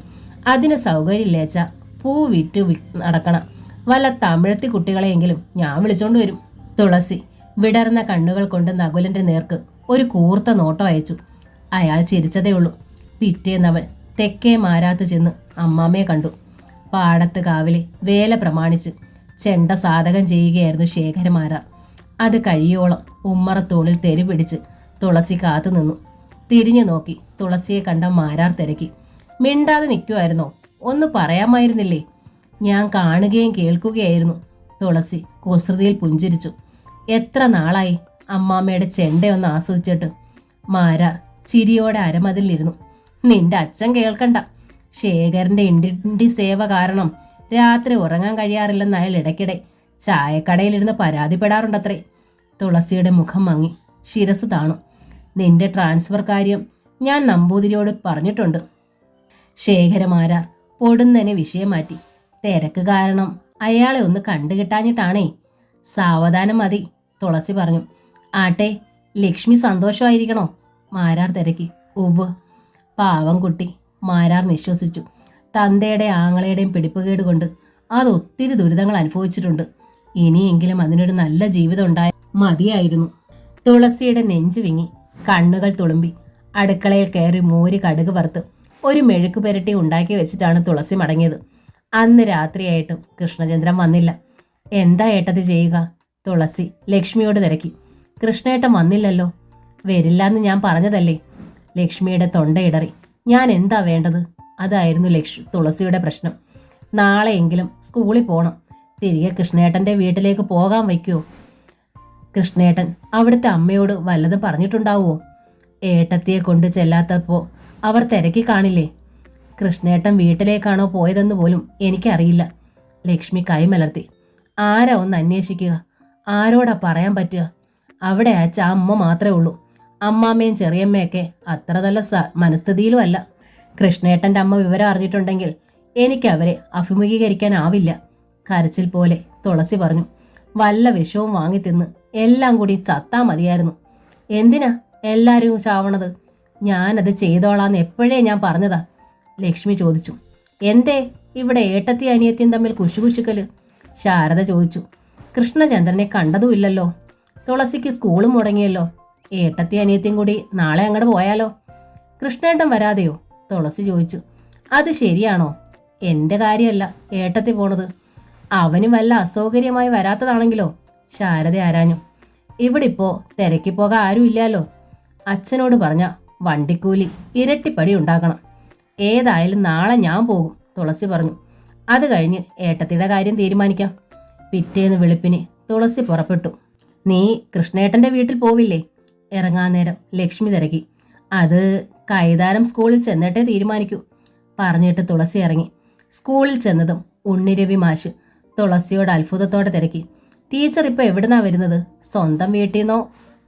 അതിന് സൗകര്യമില്ലേച്ച പൂ വിറ്റു നടക്കണം. വല്ല തമിഴത്തി കുട്ടികളെയെങ്കിലും ഞാൻ വിളിച്ചോണ്ട് വരും. തുളസി വിടർന്ന കണ്ണുകൾ കൊണ്ട് നകുലന്റെ നേർക്ക് ഒരു കൂർത്ത നോട്ടം അയച്ചു. അയാൾ ചിരിച്ചതേ ഉള്ളൂ. പിറ്റേന്നവൾ തെക്കേ മാരാത്ത് ചെന്ന് അമ്മാമ്മയെ കണ്ടു. പാടത്ത് കാവിലെ വേല പ്രമാണിച്ച് ചെണ്ട സാധകം ചെയ്യുകയായിരുന്നു ശേഖരമാരാർ. അത് കഴിയോളം ഉമ്മറത്തൂണിൽ തെരുപിടിച്ച് തുളസി കാത്തു നിന്നു. തിരിഞ്ഞു നോക്കി തുളസിയെ കണ്ട മാരാർ തിരക്കി. മിണ്ടാതെ നിൽക്കുമായിരുന്നോ? ഒന്ന് പറയാമായിരുന്നില്ലേ? ഞാൻ കാണുകയും കേൾക്കുകയായിരുന്നു. തുളസി കുസൃതിയിൽ പുഞ്ചിരിച്ചു. എത്ര നാളായി അമ്മാമ്മയുടെ ചെണ്ടയൊന്ന് ആസ്വദിച്ചിട്ട്. മാരാർ ചിരിയോടെ അരമതിലിരുന്നു. നിന്റെ അച്ഛൻ കേൾക്കണ്ട. ശേഖരന്റെ ഇണ്ടി സേവ കാരണം രാത്രി ഉറങ്ങാൻ കഴിയാറില്ലെന്ന് അയാൾ ഇടയ്ക്കിടെ ചായക്കടയിലിരുന്ന് പരാതിപ്പെടാറുണ്ടത്രേ. തുളസിയുടെ മുഖം മങ്ങി, ശിരസ് താണു. നിന്റെ ട്രാൻസ്ഫർ കാര്യം ഞാൻ നമ്പൂതിരിയോട് പറഞ്ഞിട്ടുണ്ട്. ശേഖരമാരാർ പൊടുന്നനെ വിഷയം മാറ്റി. തിരക്ക് കാരണം അയാളെ ഒന്ന് കണ്ടുകിട്ടാഞ്ഞിട്ടാണേ. സാവധാനം മതി, തുളസി പറഞ്ഞു. ആട്ടെ, ലക്ഷ്മി സന്തോഷമായിരിക്കണോ? മാരാർ തിരക്കി. ഉവ്വ്. പാവം കുട്ടി, മാരാർ നിശ്വസിച്ചു. തന്തയുടെ ആങ്ങളയുടെയും പിടിപ്പുകേട് കൊണ്ട് അത് ഒത്തിരി ദുരിതങ്ങൾ അനുഭവിച്ചിട്ടുണ്ട്. ഇനിയെങ്കിലും അതിനൊരു നല്ല ജീവിതം ഉണ്ടായ മതിയായിരുന്നു. തുളസിയുടെ നെഞ്ചു വിങ്ങി, കണ്ണുകൾ തുളുമ്പി. അടുക്കളയിൽ കയറി മോര് കടുക് വറുത്ത് ഒരു മെഴുക്ക് പുരട്ടി ഉണ്ടാക്കി വെച്ചിട്ടാണ് തുളസി മടങ്ങിയത്. അന്ന് രാത്രിയായിട്ടും കൃഷ്ണചന്ദ്രൻ വന്നില്ല. എന്താ ഏട്ടത് ചെയ്യുക? തുളസി ലക്ഷ്മിയോട് തിരക്കി. കൃഷ്ണേട്ടൻ വന്നില്ലല്ലോ. വരില്ലാന്ന് ഞാൻ പറഞ്ഞതല്ലേ. ലക്ഷ്മിയുടെ തൊണ്ടയിടറി. ഞാൻ എന്താ വേണ്ടത്? അതായിരുന്നു തുളസിയുടെ പ്രശ്നം. നാളെയെങ്കിലും സ്കൂളിൽ പോകണം. തിരികെ കൃഷ്ണേട്ടൻ്റെ വീട്ടിലേക്ക് പോകാൻ വയ്ക്കുമോ? കൃഷ്ണേട്ടൻ അവിടുത്തെ അമ്മയോട് വല്ലതും പറഞ്ഞിട്ടുണ്ടാവുമോ? ഏട്ടത്തിയെ കൊണ്ട് ചെല്ലാത്തപ്പോൾ അവർ തിരക്കി കാണില്ലേ? കൃഷ്ണേട്ടൻ വീട്ടിലേക്കാണോ പോയതെന്ന് പോലും എനിക്കറിയില്ല. ലക്ഷ്മി കൈമലർത്തി. ആരാ ഒന്ന് അന്വേഷിക്കുക? ആരോടാ പറയാൻ പറ്റുക? അവിടെ അച്ഛ അമ്മ മാത്രമേ ഉള്ളൂ. അമ്മാമ്മയും ചെറിയമ്മയൊക്കെ അത്ര നല്ല മനസ്ഥിതിയിലും അല്ല. കൃഷ്ണേട്ടൻ്റെ അമ്മ വിവരം അറിഞ്ഞിട്ടുണ്ടെങ്കിൽ എനിക്ക് അവരെ അഭിമുഖീകരിക്കാനാവില്ല. കരച്ചിൽ പോലെ തുളസി പറഞ്ഞു. വല്ല വിഷവും വാങ്ങി തിന്ന് എല്ലാം കൂടി ചത്താ മതിയായിരുന്നു. എന്തിനാ എല്ലാവരും ചാവണത്? ഞാനത് ചെയ്തോളാന്ന് എപ്പോഴേ ഞാൻ പറഞ്ഞതാ. ലക്ഷ്മി ചോദിച്ചു. എന്തേ ഇവിടെ ഏട്ടത്തി അനിയത്തിയും തമ്മിൽ കുശുകുശുക്കല്? ശാരദ ചോദിച്ചു. കൃഷ്ണചന്ദ്രനെ കണ്ടതുമില്ലല്ലോ. തുളസിക്ക് സ്കൂളും മുടങ്ങിയല്ലോ. ഏട്ടത്തി അനിയത്തിയും കൂടി നാളെ അങ്ങോട്ട് പോയാലോ? കൃഷ്ണേട്ടൻ വരാതെയോ? തുളസി ചോദിച്ചു. അത് ശരിയാണോ? എൻ്റെ കാര്യമല്ല ഏട്ടത്തി പോണത്. അവന് വല്ല അസൗകര്യമായി വരാത്തതാണെങ്കിലോ? ശാരദ ആരാഞ്ഞു. ഇവിടെ ഇപ്പോൾ തിരക്കിപ്പോകാൻ ആരുമില്ലല്ലോ. അച്ഛനോട് പറഞ്ഞ വണ്ടിക്കൂലി ഇരട്ടിപ്പടി ഉണ്ടാക്കണം. ഏതായാലും നാളെ ഞാൻ പോകും, തുളസി പറഞ്ഞു. അത് കഴിഞ്ഞ് ഏട്ടത്തിയുടെ കാര്യം തീരുമാനിക്കാം. പിറ്റേന്ന് വെളുപ്പിന് തുളസി പുറപ്പെട്ടു. നീ കൃഷ്ണേട്ടൻ്റെ വീട്ടിൽ പോവില്ലേ? ഇറങ്ങാൻ നേരം ലക്ഷ്മി തിരക്കി. അത് കൈതാരം സ്കൂളിൽ ചെന്നിട്ടേ തീരുമാനിക്കൂ, പറഞ്ഞിട്ട് തുളസി ഇറങ്ങി. സ്കൂളിൽ ചെന്നതും ഉണ്ണിരവി മാഷ് തുളസിയോട് അത്ഭുതത്തോടെ തിരക്കി. ടീച്ചർ ഇപ്പോൾ എവിടുന്നാ വരുന്നത്? സ്വന്തം വീട്ടിൽ നിന്നോ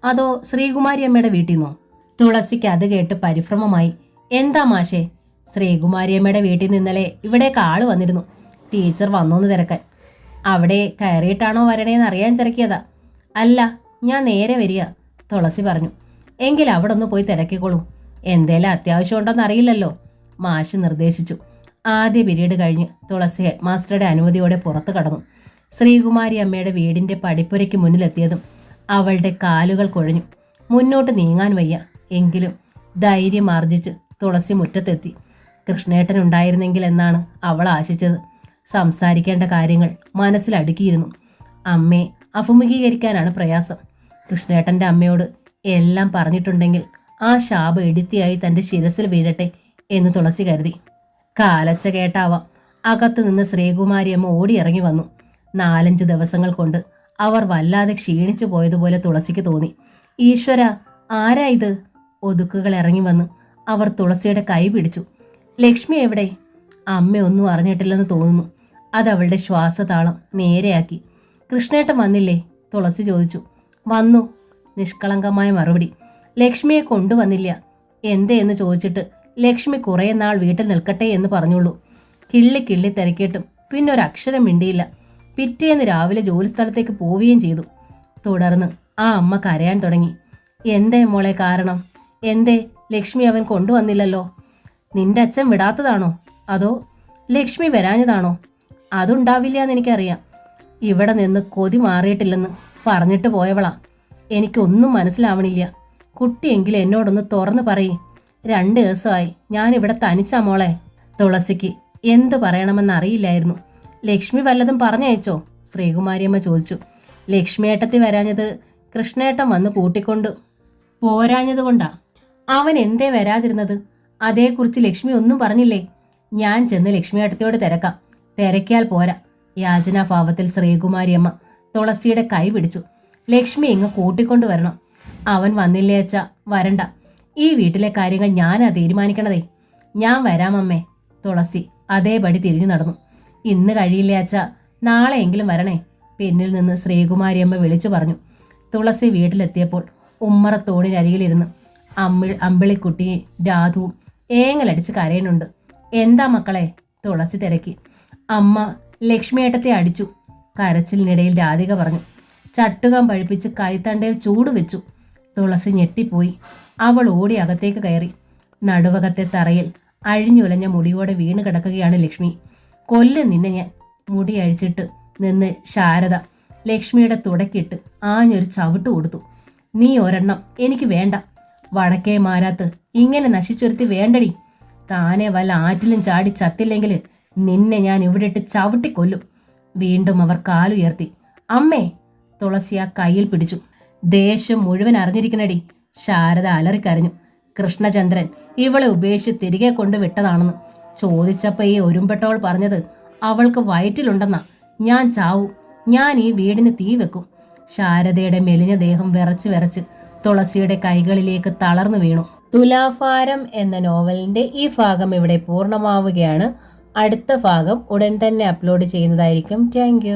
അതോ ശ്രീകുമാരി അമ്മയുടെ വീട്ടിൽ നിന്നോ? തുളസിക്ക് അത് കേട്ട് പരിഭ്രമമായി. എന്താ മാഷേ? ശ്രീകുമാരിയമ്മയുടെ വീട്ടിൽ നിന്നലെ ഇവിടേക്ക് ആള് വന്നിരുന്നു. ടീച്ചർ വന്നോന്ന് തിരക്കാൻ. അവിടെ കയറിയിട്ടാണോ വരണേന്ന് അറിയാൻ തിരക്കിയതാ. അല്ല, ഞാൻ നേരെ വരിക, തുളസി പറഞ്ഞു. എങ്കിൽ അവിടെ ഒന്ന് പോയി തിരക്കിക്കോളൂ. എന്തേലും അത്യാവശ്യം ഉണ്ടോന്ന് അറിയില്ലല്ലോ, മാഷ് നിർദ്ദേശിച്ചു. ആദ്യ പീരീഡ് കഴിഞ്ഞ് തുളസി ഹെഡ് മാസ്റ്ററുടെ അനുമതിയോടെ പുറത്തു കടന്നു. ശ്രീകുമാരി അമ്മയുടെ വീടിൻ്റെ പടിപ്പുരയ്ക്ക് മുന്നിലെത്തിയതും അവളുടെ കാലുകൾ കുഴഞ്ഞു. മുന്നോട്ട് നീങ്ങാൻ വയ്യ. എങ്കിലും ധൈര്യം ആർജിച്ച് തുളസി മുറ്റത്തെത്തി. കൃഷ്ണേട്ടൻ ഉണ്ടായിരുന്നെങ്കിൽ എന്നാണ് അവൾ ആശിച്ചത്. സംസാരിക്കേണ്ട കാര്യങ്ങൾ മനസ്സിലടുക്കിയിരുന്നു. അമ്മയെ അഭിമുഖീകരിക്കാനാണ് പ്രയാസം. കൃഷ്ണേട്ടൻ്റെ അമ്മയോട് എല്ലാം പറഞ്ഞിട്ടുണ്ടെങ്കിൽ ആ ശാപം എടുത്തിയായി തൻ്റെ ശിരസിൽ വീഴട്ടെ എന്ന് തുളസി കരുതി. കാലച്ച കേട്ടാവാം, അകത്തു നിന്ന് ശ്രീകുമാരിയമ്മ ഓടിയിറങ്ങി വന്നു. 4-5 ദിവസങ്ങൾ കൊണ്ട് അവർ വല്ലാതെ ക്ഷീണിച്ചു പോയതുപോലെ തുളസിക്ക് തോന്നി. ഈശ്വര, ആരാ ഇത്? ഒതുക്കുകൾ ഇറങ്ങി വന്ന് അവർ തുളസിയുടെ കൈ പിടിച്ചു. ലക്ഷ്മി എവിടെ? അമ്മ ഒന്നും അറിഞ്ഞിട്ടില്ലെന്ന് തോന്നുന്നു. അതവളുടെ ശ്വാസതാളം നേരെയാക്കി. കൃഷ്ണേട്ടൻ വന്നില്ലേ? തുളസി ചോദിച്ചു. വന്നു, നിഷ്കളങ്കമായ മറുപടി. ലക്ഷ്മിയെ കൊണ്ടുവന്നില്ല. എന്തേ എന്ന് ചോദിച്ചിട്ട് ലക്ഷ്മി കുറേ നാൾ വീട്ടിൽ നിൽക്കട്ടെ എന്ന് പറഞ്ഞുള്ളൂ. കിള്ളി കിള്ളി തിരക്കിയിട്ടും പിന്നെ ഒരക്ഷരം മിണ്ടിയില്ല. പിറ്റേന്ന് രാവിലെ ജോലിസ്ഥലത്തേക്ക് പോവുകയും ചെയ്തു. തുടർന്ന് ആ അമ്മ കരയാൻ തുടങ്ങി. എന്തേ മോളെ കാരണം? എന്തേ ലക്ഷ്മി അവൻ കൊണ്ടുവന്നില്ലല്ലോ? നിന്റെ അച്ഛൻ വിടാത്തതാണോ അതോ ലക്ഷ്മി വരാഞ്ഞതാണോ? അതുണ്ടാവില്ല എന്ന് എനിക്കറിയാം. ഇവിടെ നിന്ന് കൊതി മാറിയിട്ടില്ലെന്ന് പറഞ്ഞിട്ട് പോയവളാ. എനിക്കൊന്നും മനസ്സിലാവണില്ല. കുട്ടിയെങ്കിലും എന്നോടൊന്ന് തുറന്നു പറയേ. 2 ദിവസമായി ഞാനിവിടെ തനിച്ചാ മോളെ. തുളസിക്ക് എന്ത് പറയണമെന്നറിയില്ലായിരുന്നു. ലക്ഷ്മി വല്ലതും പറഞ്ഞയച്ചോ? ശ്രീകുമാരിയമ്മ ചോദിച്ചു. ലക്ഷ്മി ഏട്ടത്തി വരാഞ്ഞത് കൃഷ്ണേട്ടൻ വന്ന് കൂട്ടിക്കൊണ്ട് പോരാഞ്ഞതുകൊണ്ടാ. അവൻ എന്തേ വരാതിരുന്നത്? അതേക്കുറിച്ച് ലക്ഷ്മി ഒന്നും പറഞ്ഞില്ലേ? ഞാൻ ചെന്ന് ലക്ഷ്മി ഏട്ടത്തിയോട് തിരക്കാം. തിരക്കിയാൽ പോരാ. യാചനാഭാവത്തിൽ ശ്രീകുമാരിയമ്മ തുളസിയുടെ കൈ പിടിച്ചു. ലക്ഷ്മി ഇങ്ങ് കൂട്ടിക്കൊണ്ടുവരണം. അവൻ വന്നില്ലേ അച്ഛാ? വരണ്ട. ഈ വീട്ടിലെ കാര്യങ്ങൾ ഞാനാ തീരുമാനിക്കണതേ. ഞാൻ വരാമമ്മേ. തുളസി അതേപടി തിരിഞ്ഞു നടന്നു. ഇന്ന് കഴിയില്ലേ അച്ഛാ, നാളെയെങ്കിലും വരണേ, പിന്നിൽ നിന്ന് ശ്രീകുമാരിയമ്മ വിളിച്ചു പറഞ്ഞു. തുളസി വീട്ടിലെത്തിയപ്പോൾ ഉമ്മറത്തോണിനരികിലിരുന്ന് അമ്പിളിക്കുട്ടി രാധുവും ഏങ്ങലടിച്ച് കരയുന്നുണ്ട്. എന്താ മക്കളെ? തുളസി തിരക്കി. അമ്മ ലക്ഷ്മിയേട്ടത്തെ അടിച്ചു. കരച്ചിലിനിടയിൽ രാധിക പറഞ്ഞു. ചട്ടുകം പഴിപ്പിച്ച് കൈത്തണ്ടയിൽ ചൂട് വെച്ചു. തുളസി ഞെട്ടിപ്പോയി. അവൾ ഓടി അകത്തേക്ക് കയറി. നടുവകത്തെ തറയിൽ അഴിഞ്ഞുലഞ്ഞ മുടിയോടെ വീണ് കിടക്കുകയാണ് ലക്ഷ്മി. കൊല്ലും നിന്നെ ഞാൻ. മുടി അഴിച്ചിട്ട് നിന്ന് ശാരദ ലക്ഷ്മിയുടെ തുടക്കിട്ട് ആഞ്ഞൊരു ചവിട്ട് കൊടുത്തു. നീ ഒരെണ്ണം എനിക്ക് വേണ്ട. വടക്കേ മാരാത്ത് ഇങ്ങനെ നശിച്ചൊരുത്തി വേണ്ടടി. താനെ വല്ല ആറ്റിലും ചാടി ചത്തില്ലെങ്കിൽ നിന്നെ ഞാൻ ഇവിടെ ഇട്ട് ചവിട്ടിക്കൊല്ലും. വീണ്ടും അവർ കാലുയർത്തി. അമ്മേ! തുളസി ആ കയ്യിൽ പിടിച്ചു. ദേഷ്യം മുഴുവൻ അറിഞ്ഞിരിക്കണടി. ശാരദ അലറിക്കരഞ്ഞു. കൃഷ്ണചന്ദ്രൻ ഇവളെ ഉപേക്ഷിച്ച് തിരികെ കൊണ്ട് വിട്ടതാണെന്ന് ചോദിച്ചപ്പോൾ ഈ ഒരുമ്പെട്ടവൾ പറഞ്ഞത് അവൾക്ക് വയറ്റിലുണ്ടെന്നാ. ഞാൻ ചാവൂ. ഞാൻ ഈ വീടിന് തീ വെക്കും. ശാരദയുടെ മെലിഞ്ഞ ദേഹം വിറച്ച് വിറച്ച് തുളസിയുടെ കൈകളിലേക്ക് തളർന്നു വീണു. തുലാഭാരം എന്ന നോവലിന്റെ ഈ ഭാഗം ഇവിടെ പൂർണ്ണമാവുകയാണ്. അടുത്ത ഭാഗം ഉടൻ തന്നെ അപ്ലോഡ് ചെയ്യുന്നതായിരിക്കും. താങ്ക്